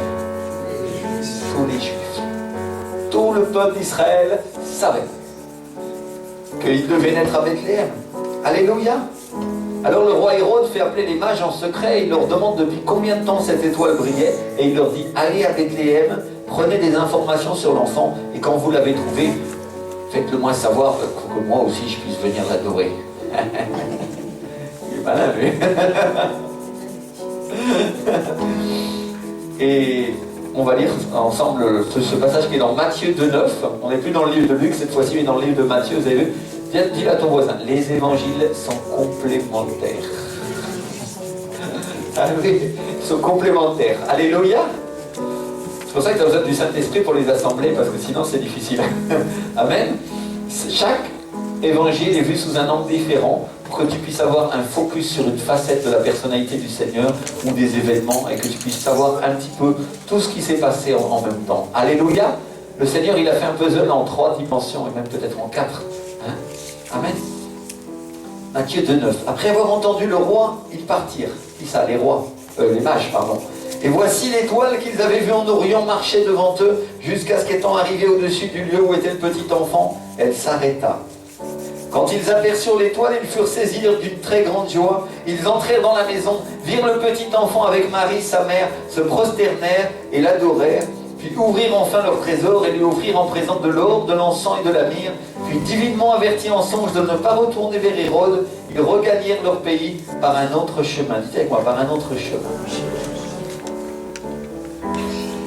Tous les Juifs. Tout le peuple d'Israël savait qu'il devait naître à Bethléem. Alléluia. Alors le roi Hérode fait appeler les mages en secret, il leur demande depuis combien de temps cette étoile brillait, et il leur dit, allez à Bethléem, prenez des informations sur l'enfant, et quand vous l'avez trouvé, faites-le moi savoir pour que moi aussi je puisse venir l'adorer. Il est malin, lui. Et on va lire ensemble ce passage qui est dans Matthieu 2,9. On n'est plus dans le livre de Luc cette fois-ci, mais dans le livre de Matthieu, vous avez vu. Dis à ton voisin, les évangiles sont complémentaires. Ah oui, ils sont complémentaires. Alléluia. C'est pour ça que tu as besoin du Saint-Esprit pour les assembler, parce que sinon c'est difficile. Amen. Chaque évangile est vu sous un angle différent, pour que tu puisses avoir un focus sur une facette de la personnalité du Seigneur, ou des événements, et que tu puisses savoir un petit peu tout ce qui s'est passé en même temps. Alléluia. Le Seigneur, il a fait un puzzle en 3 dimensions, et même peut-être en 4. Hein? Amen. Matthieu 2,9. Après avoir entendu le roi, ils partirent. Qui ça, les rois, les mages, pardon. Et voici l'étoile qu'ils avaient vue en Orient marcher devant eux, jusqu'à ce qu'étant arrivée au-dessus du lieu où était le petit enfant, elle s'arrêta. Quand ils aperçurent l'étoile, ils furent saisis d'une très grande joie. Ils entrèrent dans la maison, virent le petit enfant avec Marie, sa mère, se prosternèrent et l'adorèrent. Puis ouvrirent enfin leur trésor et lui offrirent en présent de l'or, de l'encens et de la myrrhe. Puis divinement avertis en songe de ne pas retourner vers Hérode, ils regagnèrent leur pays par un autre chemin. Dites avec moi, par un autre chemin.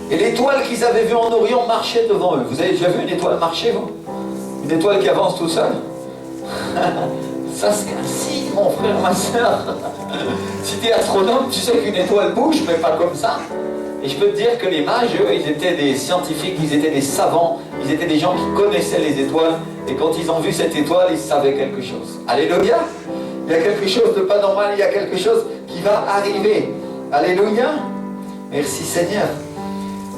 Et l'étoile qu'ils avaient vue en Orient marchait devant eux. Vous avez déjà vu une étoile marcher, vous? Une étoile qui avance tout seul? Ça c'est un signe, mon frère, ma soeur. Si tu es astronome, tu sais qu'une étoile bouge, mais pas comme ça. Et je peux te dire que les mages, eux, ils étaient des scientifiques, ils étaient des savants, ils étaient des gens qui connaissaient les étoiles. Et quand ils ont vu cette étoile, ils savaient quelque chose. Alléluia. Il y a quelque chose de pas normal, il y a quelque chose qui va arriver. Alléluia. Merci Seigneur.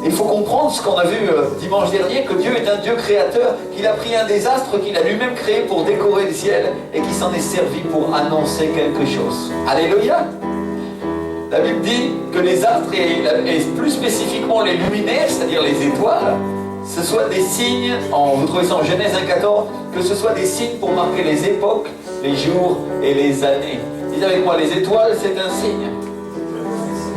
Il faut comprendre ce qu'on a vu dimanche dernier, que Dieu est un Dieu créateur, qu'il a pris un désastre qu'il a lui-même créé pour décorer le ciel et qui s'en est servi pour annoncer quelque chose. Alléluia. La Bible dit que les astres, et plus spécifiquement les luminaires, c'est-à-dire les étoiles, ce soit des signes, vous trouvez ça en Genèse 1,14, que ce soit des signes pour marquer les époques, les jours et les années. Dites avec moi, les étoiles, c'est un signe.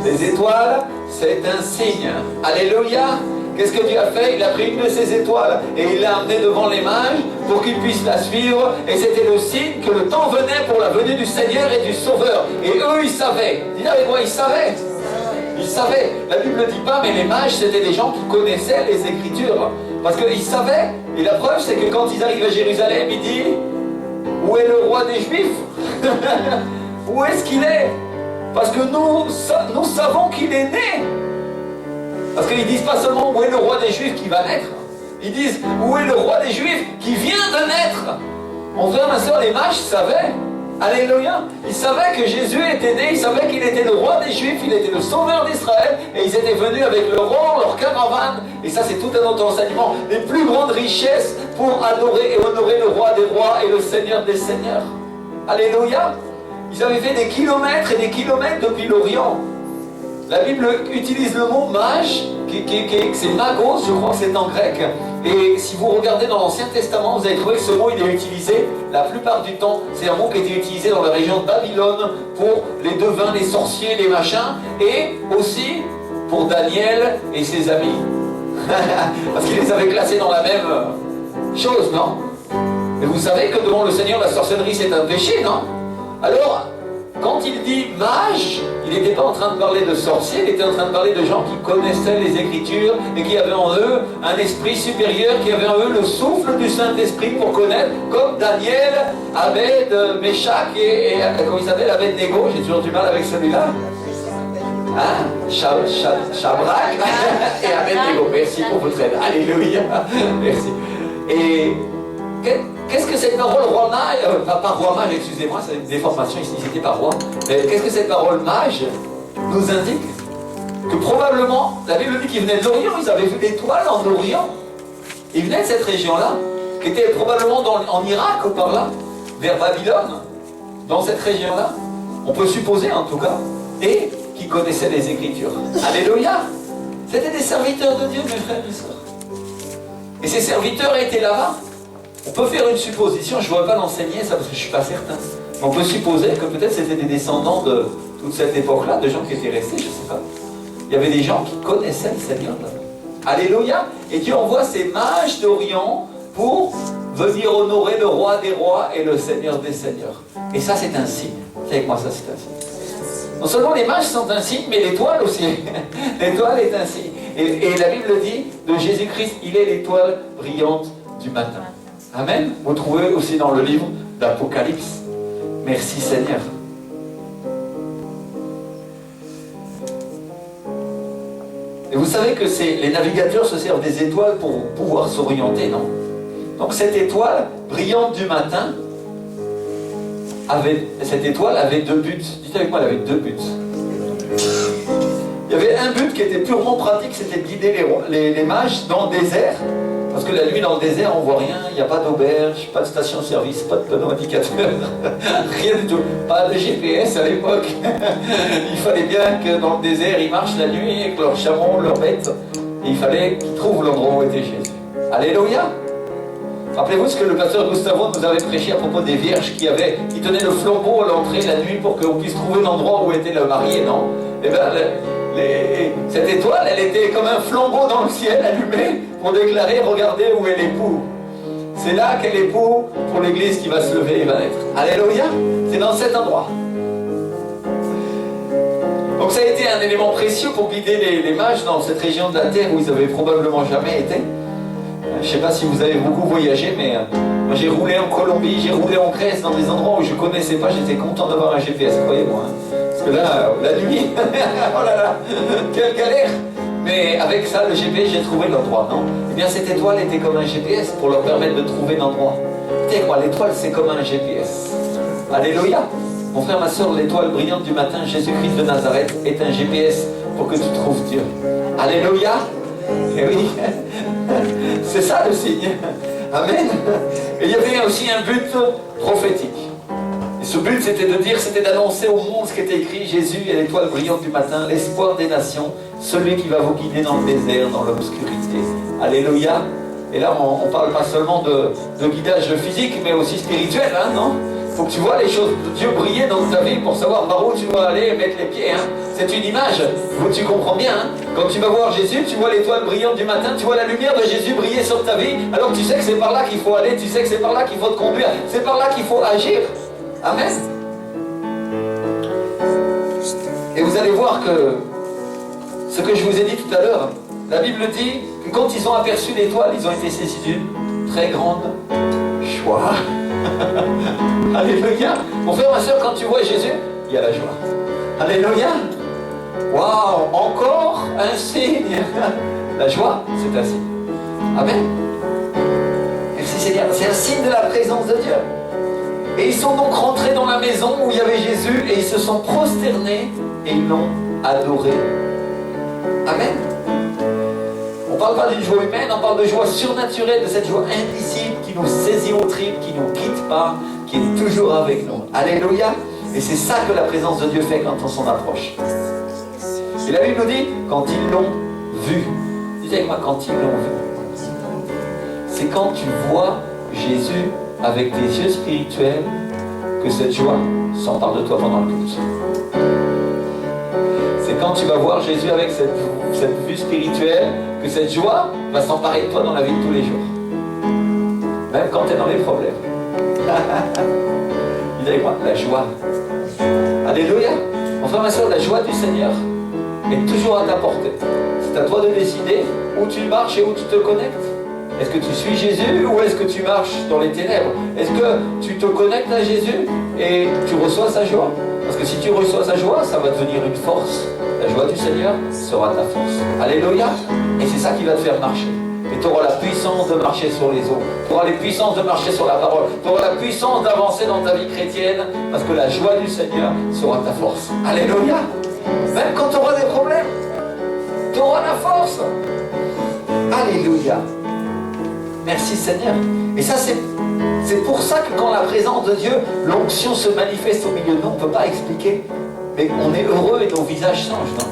Les étoiles, c'est un signe. Alléluia. Qu'est-ce que Dieu a fait? Il a pris une de ces étoiles et il l'a amenée devant les mages pour qu'ils puissent la suivre. Et c'était le signe que le temps venait pour la venue du Seigneur et du Sauveur. Et eux, ils savaient. Dites avec moi, ils savaient. Ils savaient. La Bible ne dit pas, mais les mages, c'était des gens qui connaissaient les Écritures. Parce qu'ils savaient. Et la preuve, c'est que quand ils arrivent à Jérusalem, ils disent, où est le roi des Juifs? Où est-ce qu'il est? Parce que nous savons qu'il est né. Parce qu'ils ne disent pas seulement où est le roi des Juifs qui va naître. Ils disent où est le roi des Juifs qui vient de naître. Mon frère, ma soeur, les mages savaient. Alléluia. Ils savaient que Jésus était né. Ils savaient qu'il était le roi des Juifs. Il était le sauveur d'Israël. Et ils étaient venus avec leur or, leur caravane. Et ça, c'est tout un autre enseignement. Les plus grandes richesses pour adorer et honorer le roi des rois et le Seigneur des seigneurs. Alléluia. Ils avaient fait des kilomètres et des kilomètres depuis l'Orient. La Bible utilise le mot mage, c'est magos, je crois que c'est en grec. Et si vous regardez dans l'Ancien Testament, vous allez trouver que ce mot il est utilisé la plupart du temps. C'est un mot qui a été utilisé dans la région de Babylone pour les devins, les sorciers, les machins, et aussi pour Daniel et ses amis. Parce qu'il les avait classés dans la même chose, non? Et vous savez que devant le Seigneur, la sorcellerie c'est un péché, non? Alors, quand il dit mage, il n'était pas en train de parler de sorciers, il était en train de parler de gens qui connaissaient les Écritures et qui avaient en eux un esprit supérieur, qui avaient en eux le souffle du Saint-Esprit pour connaître, comme Daniel avait de Méchac et comment il s'appelle, Abednego, j'ai toujours du mal avec celui-là. Hein? Shadrach et Abednego. Merci pour votre aide. Alléluia. Merci. Et qu'est-ce que cette parole roi mage, pas roi mage, excusez-moi, c'est une déformation ici, c'était pas roi. Qu'est-ce que cette parole mage nous indique? Que probablement, la Bible dit qu'ils venaient de l'Orient, ils avaient vu l'étoile en Orient. Ils venaient de cette région-là, qui était probablement en Irak ou par là, vers Babylone, dans cette région-là. On peut supposer en tout cas. Et qui connaissaient les Écritures. Alléluia. C'était des serviteurs de Dieu, mes frères et sœurs. Et ces serviteurs étaient là-bas. On peut faire une supposition, je ne voudrais pas l'enseigner ça parce que je ne suis pas certain. On peut supposer que peut-être c'était des descendants de toute cette époque-là, de gens qui étaient restés, je ne sais pas. Il y avait des gens qui connaissaient le Seigneur là-bas. Alléluia. Et Dieu envoie ces mages d'Orient pour venir honorer le roi des rois et le Seigneur des seigneurs. Et ça, c'est un signe. C'est avec moi, ça, c'est un signe. Non seulement les mages sont un signe, mais l'étoile aussi. L'étoile est un signe. Et la Bible dit de Jésus-Christ, il est l'étoile brillante du matin. Amen. Vous trouvez aussi dans le livre d'Apocalypse. Merci Seigneur. Et vous savez que les navigateurs se servent des étoiles pour pouvoir s'orienter, non? Donc cette étoile brillante du matin, cette étoile avait deux buts. Dites avec moi, elle avait deux buts. Il y avait un but qui était purement pratique, c'était de guider les mages dans le désert. Parce que la nuit dans le désert, on ne voit rien, il n'y a pas d'auberge, pas de station-service, pas de panneau indicateur, rien du tout. Pas de GPS à l'époque. Il fallait bien que dans le désert, ils marchent la nuit avec leurs chameaux, leurs bêtes. Et il fallait qu'ils trouvent l'endroit où était Jésus. Alléluia. Rappelez-vous ce que le pasteur Gustavo nous avait prêché à propos des vierges qui tenaient le flambeau à l'entrée la nuit pour qu'on puisse trouver l'endroit où était le marié, non? Eh bien, cette étoile, elle était comme un flambeau dans le ciel allumé pour déclarer, regardez où est l'époux. C'est là qu'est l'époux pour l'église qui va se lever et va naître. Alléluia. C'est dans cet endroit. Donc ça a été un élément précieux pour guider les mages dans cette région de la terre où ils n'avaient probablement jamais été. Je ne sais pas si vous avez beaucoup voyagé, mais moi j'ai roulé en Colombie, j'ai roulé en Grèce, dans des endroits où je ne connaissais pas, j'étais content d'avoir un GPS, croyez-moi. Parce que là, la nuit, oh là là, quelle galère. Mais avec ça, le GPS, j'ai trouvé l'endroit, non? Eh bien, cette étoile était comme un GPS pour leur permettre de trouver l'endroit. Tu sais quoi, l'étoile, c'est comme un GPS. Alléluia. Mon frère, ma soeur, l'étoile brillante du matin, Jésus-Christ de Nazareth, est un GPS pour que tu trouves Dieu. Alléluia. Et oui, c'est ça le signe. Amen. Et il y avait aussi un but prophétique. Et ce but, c'était d'annoncer au monde ce qui était écrit: Jésus est l'étoile brillante du matin, l'espoir des nations, celui qui va vous guider dans le désert, dans l'obscurité. Alléluia. Et là, on ne parle pas seulement de guidage physique, mais aussi spirituel, hein, non? Il faut que tu vois les choses de Dieu briller dans ta vie pour savoir par où tu dois aller mettre les pieds. Hein. C'est une image, tu comprends bien. Hein. Quand tu vas voir Jésus, tu vois l'étoile brillante du matin, tu vois la lumière de Jésus briller sur ta vie. Alors tu sais que c'est par là qu'il faut aller, tu sais que c'est par là qu'il faut te conduire, c'est par là qu'il faut agir. Amen. Et vous allez voir que ce que je vous ai dit tout à l'heure, la Bible dit que quand ils ont aperçu l'étoile, ils ont été saisis d'une très grande joie. Alléluia. Mon frère, ma soeur, quand tu vois Jésus, il y a la joie. Alléluia. Waouh, encore un signe. La joie, c'est un signe. Amen. Merci Seigneur. C'est un signe de la présence de Dieu. Et ils sont donc rentrés dans la maison où il y avait Jésus et ils se sont prosternés et ils l'ont adoré. Amen. On ne parle pas d'une joie humaine, on parle de joie surnaturelle, de cette joie indicible qui nous saisit au tripes, qui ne nous quitte pas, qui est toujours avec nous. Alléluia. Et c'est ça que la présence de Dieu fait quand on s'en approche. Et la Bible nous dit, quand ils l'ont vu. Dites avec moi, quand ils l'ont vu. C'est quand tu vois Jésus avec tes yeux spirituels que cette joie s'empare de toi pendant le culte. C'est quand tu vas voir Jésus avec cette vue spirituelle que cette joie va s'emparer de toi dans la vie de tous les jours. Même quand tu es dans les problèmes. Dis avec moi, la joie. Alléluia. Mon frère, ma soeur, la joie du Seigneur est toujours à ta portée. C'est à toi de décider où tu marches et où tu te connectes. Est-ce que tu suis Jésus ou est-ce que tu marches dans les ténèbres? Est-ce que tu te connectes à Jésus et tu reçois sa joie? Parce que si tu reçois sa joie, ça va devenir une force. La joie du Seigneur sera ta force. Alléluia. Et c'est ça qui va te faire marcher. Et tu auras la puissance de marcher sur les eaux. Tu auras la puissance de marcher sur la parole. Tu auras la puissance d'avancer dans ta vie chrétienne. Parce que la joie du Seigneur sera ta force. Alléluia. Même quand tu auras des problèmes, tu auras la force. Alléluia. Merci Seigneur. Et ça, c'est pour ça que quand la présence de Dieu, l'onction se manifeste au milieu de nous, on ne peut pas expliquer. Mais on est heureux et nos visages changent, non?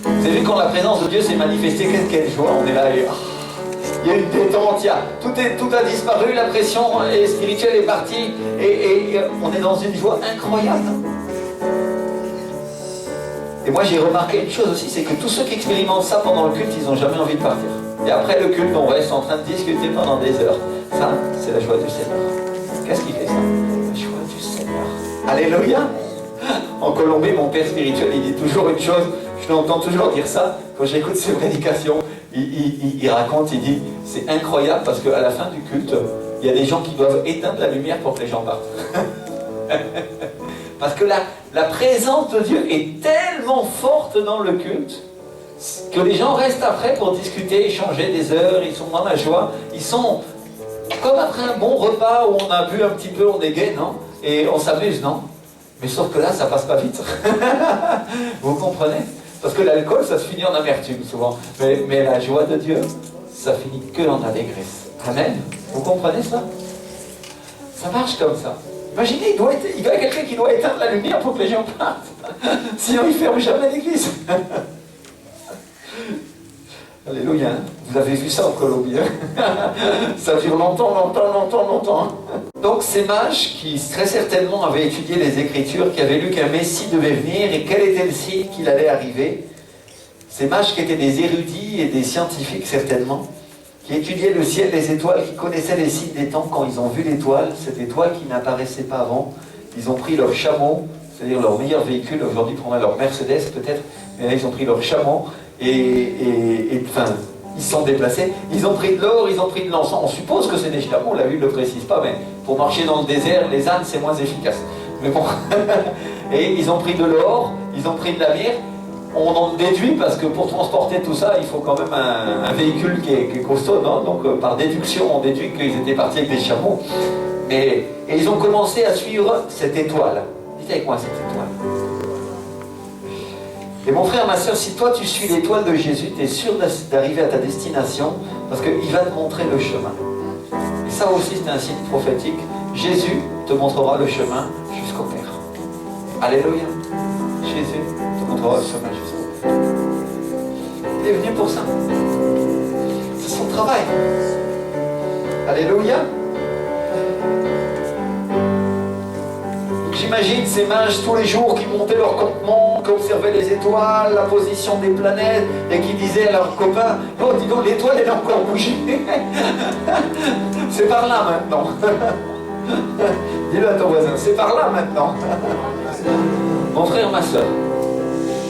Vous avez vu quand la présence de Dieu s'est manifestée, quelle joie, on est là et il y a une détente, tout a disparu, la pression spirituelle est partie, et on est dans une joie incroyable. Et moi j'ai remarqué une chose aussi, c'est que tous ceux qui expérimentent ça pendant le culte, ils n'ont jamais envie de partir. Et après le culte, on reste en train de discuter pendant des heures. Ça, c'est la joie du Seigneur. Qu'est-ce qui fait ça? La joie du Seigneur. Alléluia. En Colombie, mon père spirituel, il dit toujours une chose, je l'entends toujours dire ça, quand j'écoute ses prédications, il raconte, il dit, c'est incroyable parce qu'à la fin du culte, il y a des gens qui doivent éteindre la lumière pour que les gens partent. Parce que la présence de Dieu est tellement forte dans le culte que les gens restent après pour discuter, échanger des heures, ils sont dans la joie, ils sont comme après un bon repas où on a bu un petit peu, on est gai, non? Et on s'amuse, non? Mais sauf que là, ça passe pas vite. Vous comprenez? Parce que l'alcool, ça se finit en amertume souvent. Mais la joie de Dieu, ça finit que en allégresse. Amen. Vous comprenez ça? Ça marche comme ça. Imaginez, il y a quelqu'un qui doit éteindre la lumière pour que les gens partent. Sinon, il ne ferme jamais l'église. Alléluia. Vous avez vu ça en Colombie. Ça dure longtemps. Donc ces mages qui très certainement avaient étudié les Écritures, qui avaient lu qu'un Messie devait venir et quel était le signe qu'il allait arriver, ces mages qui étaient des érudits et des scientifiques certainement, qui étudiaient le ciel, les étoiles, qui connaissaient les signes des temps, quand ils ont vu l'étoile, cette étoile qui n'apparaissait pas avant, ils ont pris leur chameau, c'est-à-dire leur meilleur véhicule, aujourd'hui on a leur Mercedes peut-être, mais là ils ont pris leur chameau enfin, ils se sont déplacés, ils ont pris de l'or, ils ont pris de l'encens, on suppose que c'est des chameaux, la Bible ne le précise pas, mais pour marcher dans le désert, les ânes c'est moins efficace. Mais bon, et ils ont pris de l'or, ils ont pris de la myrrhe, on en déduit parce que pour transporter tout ça, il faut quand même un véhicule qui est costaud, non? Donc par déduction, on déduit qu'ils étaient partis avec des chameaux. Et ils ont commencé à suivre cette étoile. Dites avec moi cette étoile. Et mon frère, ma soeur, si toi tu suis l'étoile de Jésus, tu es sûr d'arriver à ta destination parce qu'il va te montrer le chemin. Et ça aussi c'est un signe prophétique. Jésus te montrera le chemin jusqu'au Père. Alléluia. Jésus te montrera le chemin jusqu'au Père. Il est venu pour ça. C'est son travail. Alléluia. J'imagine ces mages tous les jours qui montaient leur campement, qui observaient les étoiles, la position des planètes, et qui disaient à leurs copains, « Oh, dis donc, l'étoile, elle a encore bougé. » C'est par là maintenant. Dis-le à ton voisin, c'est par là maintenant. Mon frère, ma soeur,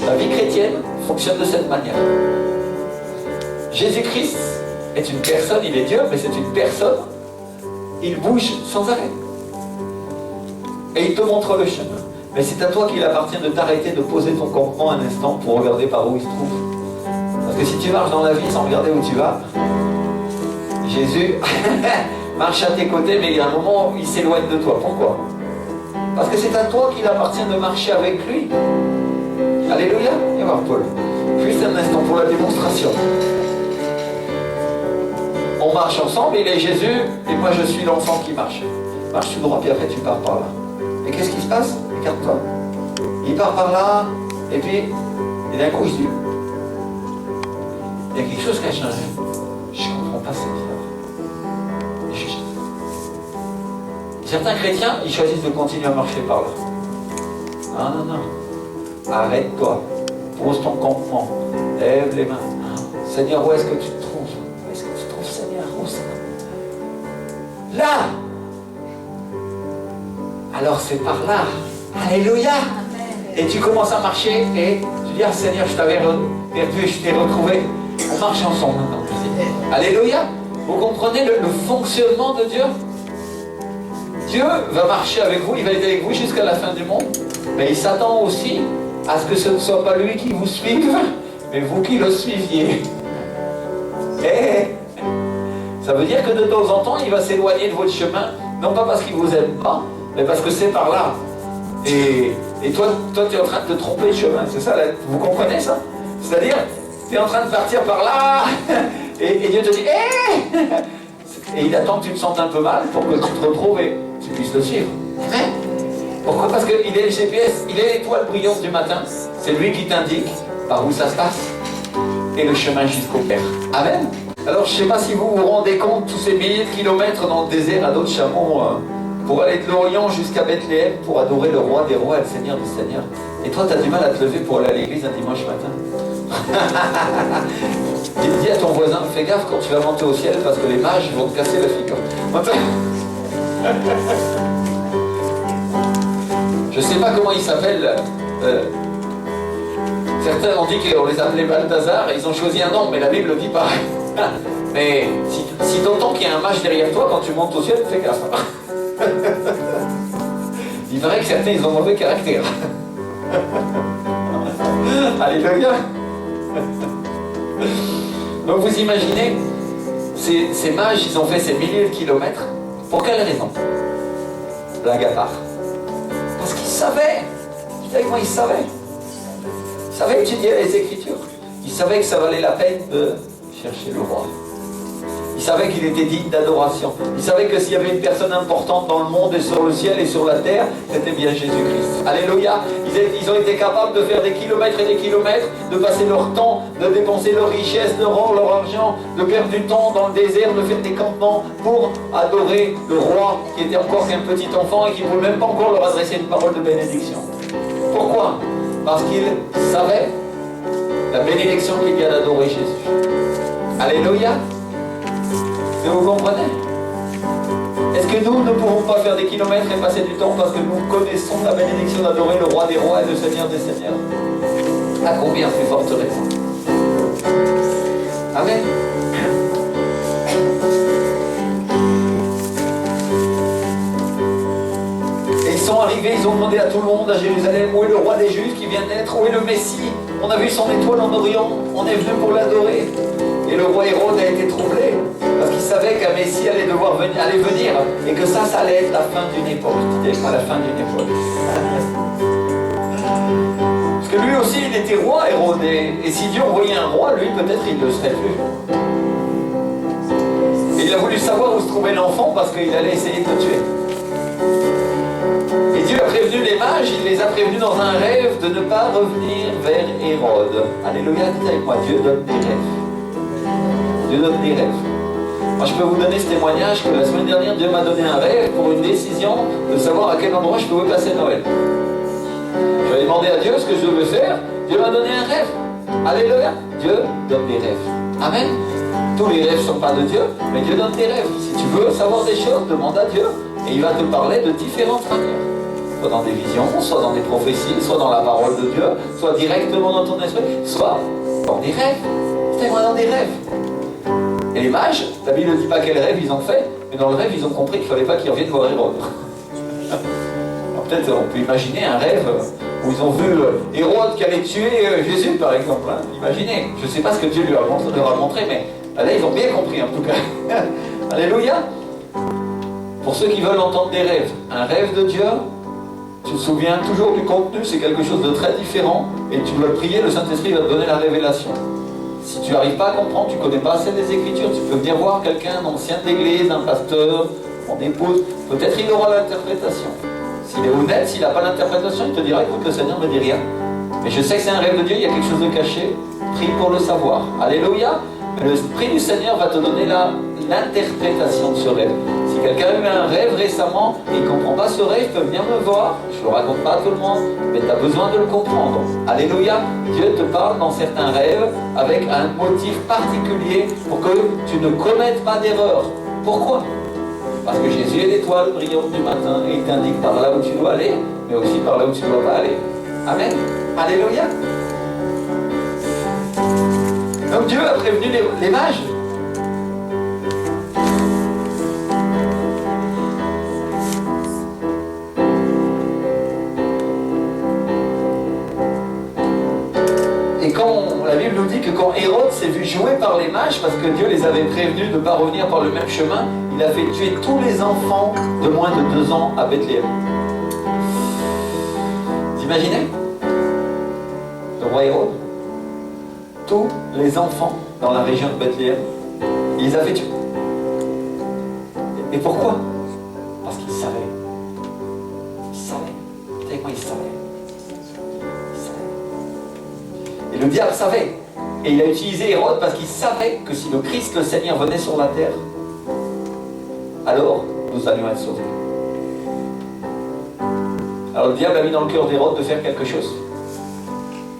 la vie chrétienne fonctionne de cette manière. Jésus-Christ est une personne, il est Dieu, mais c'est une personne. Il bouge sans arrêt. Et il te montre le chemin. Mais c'est à toi qu'il appartient de t'arrêter, de poser ton campement un instant pour regarder par où il se trouve. Parce que si tu marches dans la vie sans regarder où tu vas, Jésus marche à tes côtés, mais il y a un moment où il s'éloigne de toi. Pourquoi? Parce que c'est à toi qu'il appartient de marcher avec lui. Alléluia. Et voir Paul. Juste un instant pour la démonstration. On marche ensemble, il est Jésus, et moi je suis l'enfant qui marche. Marche tout droit, puis après tu pars par là. Et qu'est-ce qui se passe? Regarde-toi. Il part par là, et puis, et d'un coup, il se dit, il y a quelque chose qui a changé. Je ne comprends pas, c'est bizarre. Certains chrétiens, ils choisissent de continuer à marcher par là. Non. Arrête-toi. Pose ton campement. Lève les mains. Seigneur, où est-ce que tu te trouves? Où est-ce que tu te trouves, Seigneur? Où c'est? Là! Alors c'est par là. Alléluia. Et tu commences à marcher et tu dis, ah Seigneur, je t'avais perdu et je t'ai retrouvé. On marche ensemble maintenant. Alléluia. Vous comprenez le fonctionnement de Dieu? Dieu va marcher avec vous, il va être avec vous jusqu'à la fin du monde. Mais il s'attend aussi à ce que ce ne soit pas lui qui vous suive, mais vous qui le suiviez. Et ça veut dire que de temps en temps, il va s'éloigner de votre chemin, non pas parce qu'il ne vous aime pas, mais parce que c'est par là. Et toi, tu es en train de te tromper de chemin. C'est ça, vous comprenez ça? C'est-à-dire, tu es en train de partir par là, et Dieu te dit, hé! Et il attend que tu te sentes un peu mal pour que tu te retrouves et tu puisses le suivre. Amen. Pourquoi? Parce qu'il est le GPS, il est l'étoile brillante du matin. C'est lui qui t'indique par où ça se passe et le chemin jusqu'au Père. Amen. Alors je ne sais pas si vous vous rendez compte, tous ces milliers de kilomètres dans le désert à dos de chameau, pour aller de l'Orient jusqu'à Bethléem, pour adorer le roi des rois et le Seigneur des seigneurs. Et toi, tu as du mal à te lever pour aller à l'église un dimanche matin. Dis à ton voisin, fais gaffe quand tu vas monter au ciel, parce que les mages vont te casser la figure. Je ne sais pas comment ils s'appellent. Certains ont dit qu'on les appelait Balthazar, et ils ont choisi un nom, mais la Bible dit pareil. Mais si t'entends qu'il y a un mage derrière toi, quand tu montes au ciel, fais gaffe. Il paraît que certains, ils ont mauvais caractère. Alléluia. Donc vous imaginez, ces mages, ils ont fait ces milliers de kilomètres. Pour quelle raison? Blague à part. Parce qu'ils savaient. Dites avec moi, ils savaient. Ils savaient étudier les Écritures. Ils savaient que ça valait la peine de chercher le roi. Ils savaient qu'il était digne d'adoration. Ils savaient que s'il y avait une personne importante dans le monde et sur le ciel et sur la terre, c'était bien Jésus-Christ. Alléluia. Ils ont été capables de faire des kilomètres et des kilomètres, de passer leur temps, de dépenser leur richesse, leur or, leur argent, de perdre du temps dans le désert, de faire des campements pour adorer le roi qui était encore qu'un petit enfant et qui ne pouvait même pas encore leur adresser une parole de bénédiction. Pourquoi? Parce qu'ils savaient la bénédiction qu'il y a d'adorer Jésus. Alléluia. Est-ce que vous comprenez? Est-ce que nous ne pouvons pas faire des kilomètres et passer du temps parce que nous connaissons la bénédiction d'adorer le roi des rois et le Seigneur des seigneurs? À combien plus forte raison? Amen. Et ils sont arrivés, ils ont demandé à tout le monde à Jérusalem, où est le roi des Juifs qui vient d'être? Où est le Messie? On a vu son étoile en Orient, on est venu pour l'adorer. Et le roi Hérode a été troublé, parce qu'il savait qu'un Messie allait venir, et que ça allait être la fin d'une époque. C'était pas la fin d'une époque. Parce que lui aussi, il était roi, Hérode, et si Dieu envoyait un roi, lui, peut-être il ne le serait plus. Et il a voulu savoir où se trouvait l'enfant, parce qu'il allait essayer de le tuer. Et Dieu a prévenu les mages, il les a prévenus dans un rêve de ne pas revenir vers Hérode. Alléluia, dites avec moi, Dieu donne des rêves. Dieu donne des rêves. Moi, je peux vous donner ce témoignage que la semaine dernière, Dieu m'a donné un rêve pour une décision de savoir à quel endroit je pouvais passer Noël. J'avais demandé à Dieu ce que je devais faire. Dieu m'a donné un rêve. Alléluia. Dieu donne des rêves. Amen. Tous les rêves ne sont pas de Dieu, mais Dieu donne des rêves. Si tu veux savoir des choses, demande à Dieu. Et il va te parler de différentes manières. Soit dans des visions, soit dans des prophéties, soit dans la parole de Dieu, soit directement dans ton esprit, soit dans des rêves. C'est-à-dire dans des rêves. Et les mages, la Bible ne dit pas quel rêve ils ont fait, mais dans le rêve, ils ont compris qu'il ne fallait pas qu'ils reviennent voir Hérode. Alors peut-être on peut imaginer un rêve où ils ont vu Hérode qui allait tuer Jésus, par exemple. Hein. Imaginez. Je ne sais pas ce que Dieu leur a montré, mais là, ils ont bien compris, en tout cas. Alléluia. Pour ceux qui veulent entendre des rêves, un rêve de Dieu, tu te souviens toujours du contenu, c'est quelque chose de très différent, et tu dois prier, le Saint-Esprit va te donner la révélation. Si tu n'arrives pas à comprendre, tu ne connais pas assez des Écritures, tu peux venir voir quelqu'un d'ancien d'église, un pasteur, mon épouse, peut-être il aura l'interprétation. S'il est honnête, s'il n'a pas l'interprétation, il te dira, écoute, le Seigneur ne me dit rien. Mais je sais que c'est un rêve de Dieu, il y a quelque chose de caché, prie pour le savoir. Alléluia. Mais l'Esprit du Seigneur va te donner l'interprétation de ce rêve. Si quelqu'un a eu un rêve récemment et il ne comprend pas ce rêve, il peut venir me voir. Je ne le raconte pas à tout le monde, mais tu as besoin de le comprendre. Alléluia. Dieu te parle dans certains rêves avec un motif particulier pour que tu ne commettes pas d'erreur. Pourquoi? Parce que Jésus est l'étoile brillante du matin et il t'indique par là où tu dois aller, mais aussi par là où tu ne dois pas aller. Amen. Alléluia. Donc Dieu a prévenu les mages. Et quand la Bible nous dit que quand Hérode s'est vu jouer par les mages, parce que Dieu les avait prévenus de ne pas revenir par le même chemin, il a fait tuer tous les enfants de moins de 2 ans à Bethléem. Vous imaginez? Le roi Hérode, tous les enfants dans la région de Bethléem, il les a fait tuer. Et pourquoi? Parce qu'il savait. Il savait. Avec moi, il savait. Il savait. Et le diable savait. Et il a utilisé Hérode parce qu'il savait que si le Christ, le Seigneur, venait sur la terre, alors nous allions être sauvés. Alors le diable a mis dans le cœur d'Hérode de faire quelque chose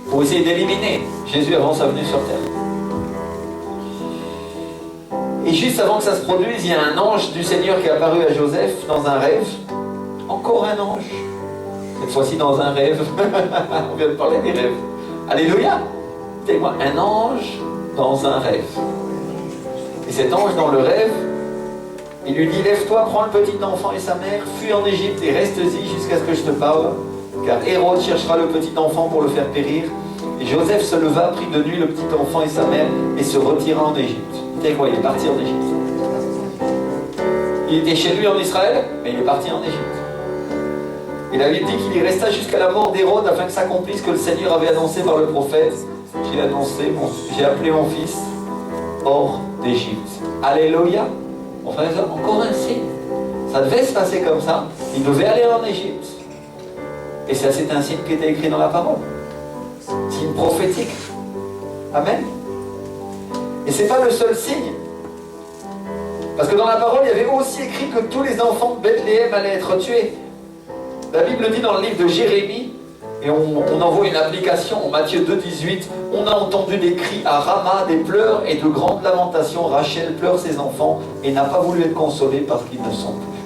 pour essayer d'éliminer Jésus avant sa venue sur terre. Et juste avant que ça se produise, il y a un ange du Seigneur qui est apparu à Joseph dans un rêve. Encore un ange. Cette fois-ci dans un rêve. On vient de parler des rêves. Alléluia. Dites-moi, un ange dans un rêve. Et cet ange dans le rêve, il lui dit, lève-toi, prends le petit enfant et sa mère, fuis en Égypte et reste-y jusqu'à ce que je te parle, car Hérode cherchera le petit enfant pour le faire périr. Et Joseph se leva, prit de nuit le petit enfant et sa mère et se retira en Égypte. Vous quoi, il est parti en Égypte. Il était chez lui en Israël, mais il est parti en Égypte. Et la Bible dit qu'il y resta jusqu'à la mort d'Hérode afin que s'accomplisse ce que le Seigneur avait annoncé par le prophète. J'ai appelé mon fils hors d'Égypte. Alléluia. Enfin, encore un signe. Ça devait se passer comme ça. Il devait aller en Égypte. Et ça, c'est un signe qui était écrit dans la parole. Signe prophétique. Amen. Et ce n'est pas le seul signe. Parce que dans la parole, il y avait aussi écrit que tous les enfants de Bethléem allaient être tués. La Bible dit dans le livre de Jérémie, et on envoie une application en Matthieu 2,18, on a entendu des cris à Rama, des pleurs et de grandes lamentations. Rachel pleure ses enfants et n'a pas voulu être consolée parce qu'ils ne sont plus.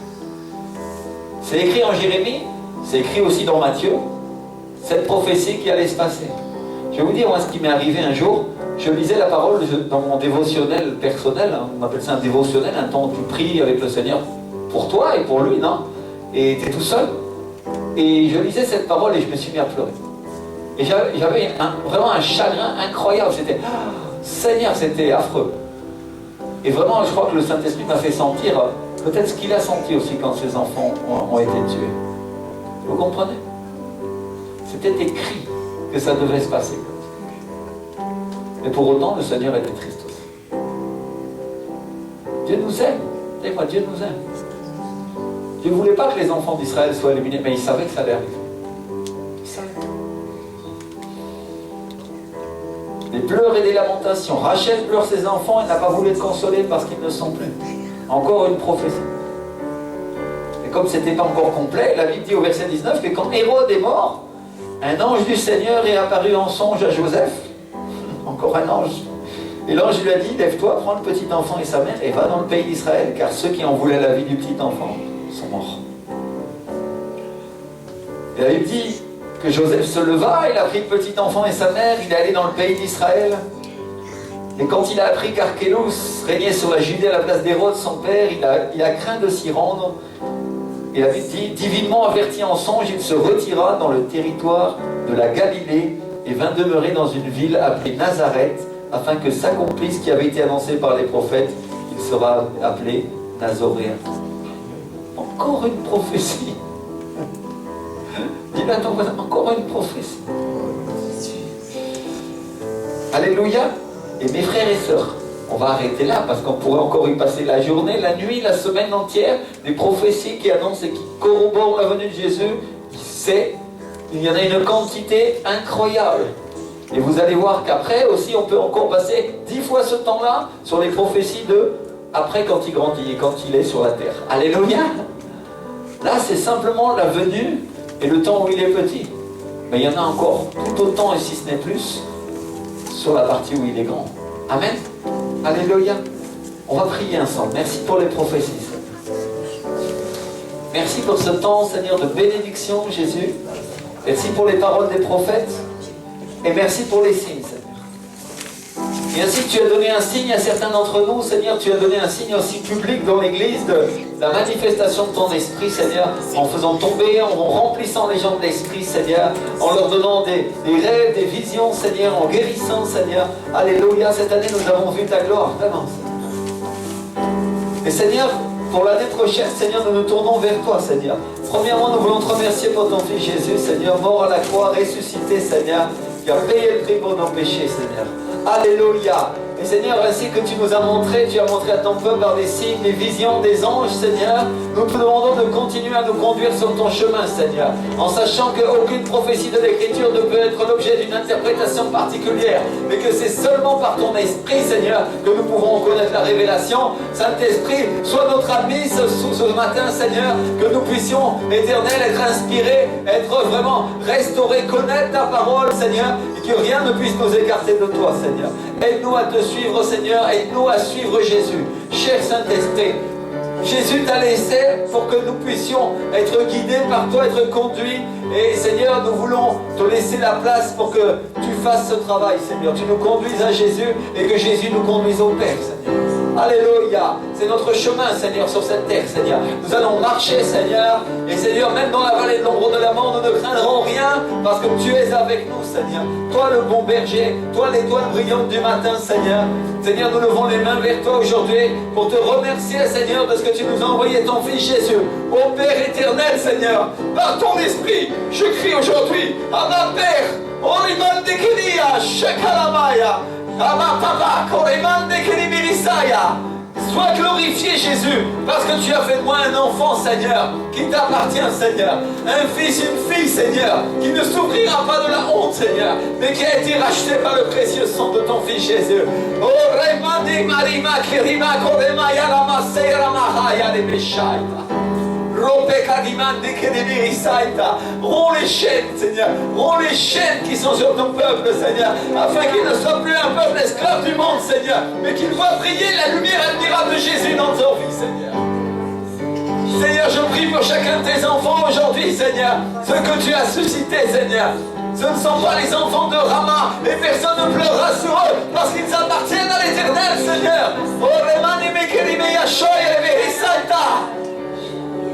C'est écrit en Jérémie, c'est écrit aussi dans Matthieu, cette prophétie qui allait se passer. Je vais vous dire, moi, ce qui m'est arrivé un jour, je lisais la parole dans mon dévotionnel personnel, hein, on appelle ça un dévotionnel, un temps où tu pries avec le Seigneur pour toi et pour lui, non? Et tu es tout seul. Et je lisais cette parole et je me suis mis à pleurer. Et j'avais vraiment un chagrin incroyable. C'était, Seigneur, c'était affreux. Et vraiment, je crois que le Saint-Esprit m'a fait sentir peut-être ce qu'il a senti aussi quand ses enfants ont été tués. Vous comprenez? C'était écrit que ça devait se passer. Mais pour autant, le Seigneur était triste aussi. Dieu nous aime. Dis-moi, Dieu nous aime. Dieu ne voulait pas que les enfants d'Israël soient éliminés, mais il savait que ça allait arriver. Il savait. Des pleurs et des lamentations. Rachel pleure ses enfants et n'a pas voulu être consolée parce qu'ils ne sont plus. Encore une prophétie. Et comme ce n'était pas encore complet, la Bible dit au verset 19 que quand Hérode est mort, un ange du Seigneur est apparu en songe à Joseph. Encore un ange. Et l'ange lui a dit, lève-toi, prends le petit enfant et sa mère et va dans le pays d'Israël, car ceux qui en voulaient la vie du petit enfant sont morts. Et la Bible dit que Joseph se leva, il a pris le petit enfant et sa mère, il est allé dans le pays d'Israël. Et quand il a appris qu'Archéloüs régnait sur la Judée à la place d'Hérode, son père, il a craint de s'y rendre. Et la Bible dit, divinement averti en songe, il se retira dans le territoire de la Galilée et vint demeurer dans une ville appelée Nazareth, afin que s'accomplisse ce qui avait été annoncé par les prophètes, il sera appelé Nazoréen. Encore une prophétie. Dis-le à ton voisin, encore une prophétie. Alléluia. Et mes frères et sœurs, on va arrêter là parce qu'on pourrait encore y passer la journée, la nuit, la semaine entière, des prophéties qui annoncent et qui corroborent la venue de Jésus. Il y en a une quantité incroyable. Et vous allez voir qu'après aussi, on peut encore passer 10 fois ce temps-là sur les prophéties de après quand il grandit et quand il est sur la terre. Alléluia. Là, c'est simplement la venue et le temps où il est petit. Mais il y en a encore tout autant, et si ce n'est plus, sur la partie où il est grand. Amen. Alléluia. On va prier ensemble. Merci pour les prophéties, Seigneur. Merci pour ce temps, Seigneur, de bénédiction, Jésus. Merci pour les paroles des prophètes. Et merci pour les signes, Seigneur. Et ainsi que tu as donné un signe à certains d'entre nous, Seigneur, tu as donné un signe aussi public dans l'Église de la manifestation de ton Esprit, Seigneur, en faisant tomber, en remplissant les gens de l'Esprit, Seigneur, en leur donnant des rêves, des visions, Seigneur, en guérissant, Seigneur. Alléluia, cette année nous avons vu ta gloire, vraiment, Seigneur. Et Seigneur, pour l'année prochaine, Seigneur, nous nous tournons vers toi, Seigneur. Premièrement, nous voulons te remercier pour ton Fils Jésus, Seigneur, mort à la croix, ressuscité, Seigneur, qui a payé le prix pour nos péchés, Seigneur. Alléluia. Et Seigneur, ainsi que tu nous as montré, tu as montré à ton peuple par des signes, des visions, des anges, Seigneur, Nous te demandons de continuer à nous conduire sur ton chemin, Seigneur, en sachant qu'aucune prophétie de l'Écriture ne peut être l'objet d'une interprétation particulière, mais que c'est seulement par ton esprit, Seigneur, que nous pouvons connaître la révélation. Saint-Esprit, sois notre ami ce matin, Seigneur, que nous puissions, Éternel, être inspirés, être vraiment restaurés, connaître ta parole, Seigneur, et que rien ne puisse nous écarter de toi, Seigneur. Aide-nous à te suivre, Seigneur, aide-nous à suivre Jésus. Cher Saint-Esprit, Jésus t'a laissé pour que nous puissions être guidés par toi, être conduits. Et Seigneur, nous voulons te laisser la place pour que tu fasses ce travail, Seigneur. Tu nous conduises à Jésus et que Jésus nous conduise au Père, Seigneur. Alléluia. C'est notre chemin, Seigneur, sur cette terre, Seigneur. Nous allons marcher, Seigneur. Et Seigneur, même dans la vallée de l'ombre de la mort, nous ne craindrons rien parce que tu es avec nous, Seigneur. Toi, le bon berger, toi, l'étoile brillante du matin, Seigneur. Seigneur, nous levons les mains vers toi aujourd'hui pour te remercier, Seigneur, de ce que tu nous as envoyé ton Fils Jésus. Ô Père éternel, Seigneur, par ton esprit, je crie aujourd'hui à ma Père, Oriman de Kenia, Shekalamaya, à ma Papa, Oriman de Kenibirisaya. Sois glorifié, Jésus, parce que tu as fait de moi un enfant, Seigneur, qui t'appartient, Seigneur. Un fils, une fille, Seigneur, qui ne souffrira pas de la honte, Seigneur, mais qui a été racheté par le précieux sang de ton Fils Jésus. Oh, Remandi Marima Kirima Korema Yarama Seyramahaya de Beshaita. Romps les chaînes, Seigneur. Romps les chaînes qui sont sur ton peuple, Seigneur, afin qu'il ne soit plus un peuple esclave du monde, Seigneur, mais qu'il voit briller la lumière admirable de Jésus dans ton vie, Seigneur. Seigneur, je prie pour chacun de tes enfants aujourd'hui, Seigneur, ceux que tu as suscités, Seigneur. Ce ne sont pas les enfants de Rama, et personne ne pleurera sur eux, parce qu'ils appartiennent à l'Éternel, Seigneur.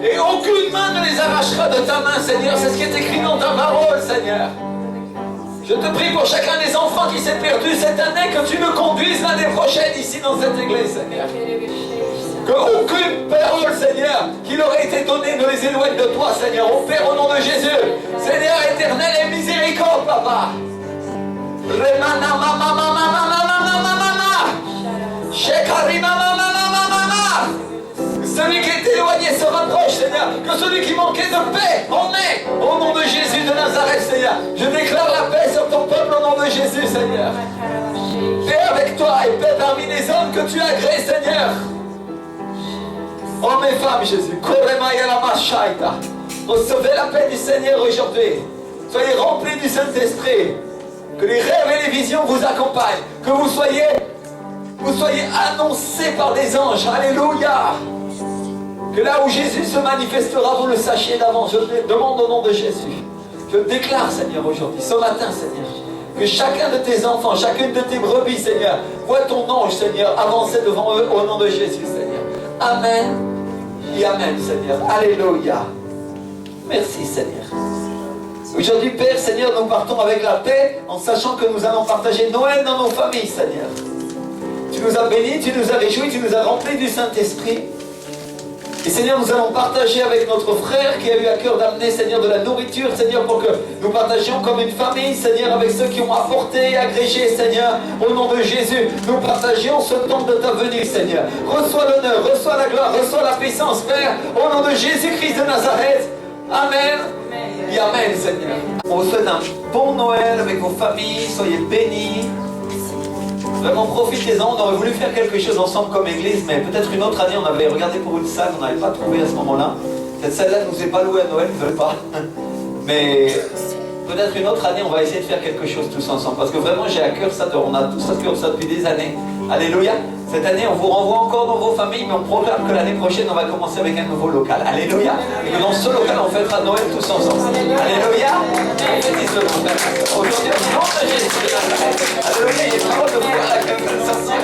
Et aucune main ne les arrachera de ta main, Seigneur. C'est ce qui est écrit dans ta parole, Seigneur. Je te prie pour chacun des enfants qui s'est perdu cette année, que tu me conduises l'année prochaine ici dans cette église, Seigneur. Qu'aucune parole, Seigneur, qui leur ait été donnée ne les éloigne de toi, Seigneur. Au Père, au nom de Jésus. Seigneur éternel et miséricorde, Papa. Remana mama mama mama mama mama. Shekarima mama mama mama. Celui qui est éloigné se rapproche, Seigneur. Que celui qui manquait de paix en est. Au nom de Jésus de Nazareth, Seigneur. Je déclare la paix sur ton peuple au nom de Jésus, Seigneur. Paix avec toi et paix parmi les hommes que tu as créés, Seigneur. Hommes et femmes, Jésus. Recevez la paix du Seigneur aujourd'hui. Soyez remplis du Saint-Esprit. Que les rêves et les visions vous accompagnent. Que vous soyez annoncés par des anges. Alléluia. Que là où Jésus se manifestera, vous le sachiez d'avance. Je te demande au nom de Jésus. Je déclare, Seigneur, aujourd'hui, ce matin, Seigneur, que chacun de tes enfants, chacune de tes brebis, Seigneur, voit ton ange, Seigneur, avancer devant eux au nom de Jésus, Seigneur. Amen et Amen, Seigneur. Alléluia. Merci, Seigneur. Aujourd'hui, Père, Seigneur, nous partons avec la paix en sachant que nous allons partager Noël dans nos familles, Seigneur. Tu nous as bénis, tu nous as réjouis, tu nous as remplis du Saint-Esprit. Et Seigneur, nous allons partager avec notre frère qui a eu à cœur d'amener, Seigneur, de la nourriture, Seigneur, pour que nous partagions comme une famille, Seigneur, avec ceux qui ont apporté et agrégé, Seigneur, au nom de Jésus. Nous partagions ce temps de ta venue, Seigneur. Reçois l'honneur, reçois la gloire, reçois la puissance, Père, au nom de Jésus-Christ de Nazareth. Amen. Et Amen, Seigneur. On vous souhaite un bon Noël avec vos familles, soyez bénis. Vraiment profitez-en, on aurait voulu faire quelque chose ensemble comme église, mais peut-être une autre année, on avait regardé pour une salle, on n'avait pas trouvé à ce moment-là. Cette salle-là ne nous est pas louée à Noël, ils ne veulent pas. Mais peut-être une autre année, on va essayer de faire quelque chose tous ensemble. Parce que vraiment, j'ai à cœur ça, on a tous à cœur ça depuis des années. Alléluia. Cette année, on vous renvoie encore dans vos familles, mais on proclame que l'année prochaine, on va commencer avec un nouveau local. Alléluia. Et que dans ce local, on fêtera Noël tous ensemble. Alléluia. Aujourd'hui, au nom de Jésus. Alléluia. Il y a une parole de foi à laquelle vous sortir.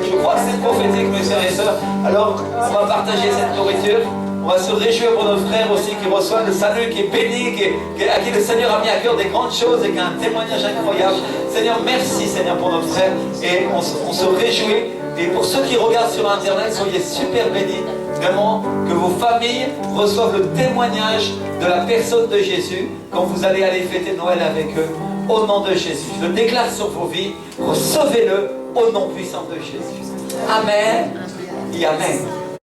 Je crois que c'est prophétique, mes frères et sœurs. Alors, on va partager cette nourriture. On va se réjouir pour notre frère aussi qui reçoit le salut, qui est béni, à qui le Seigneur a mis à cœur des grandes choses et qui a un témoignage incroyable. Seigneur, merci Seigneur pour notre frère et on se réjouit. Et pour ceux qui regardent sur Internet, soyez super bénis. Vraiment, que vos familles reçoivent le témoignage de la personne de Jésus quand vous allez fêter Noël avec eux. Au nom de Jésus. Je le déclare sur vos vies. Recevez-le au nom puissant de Jésus. Amen et Amen.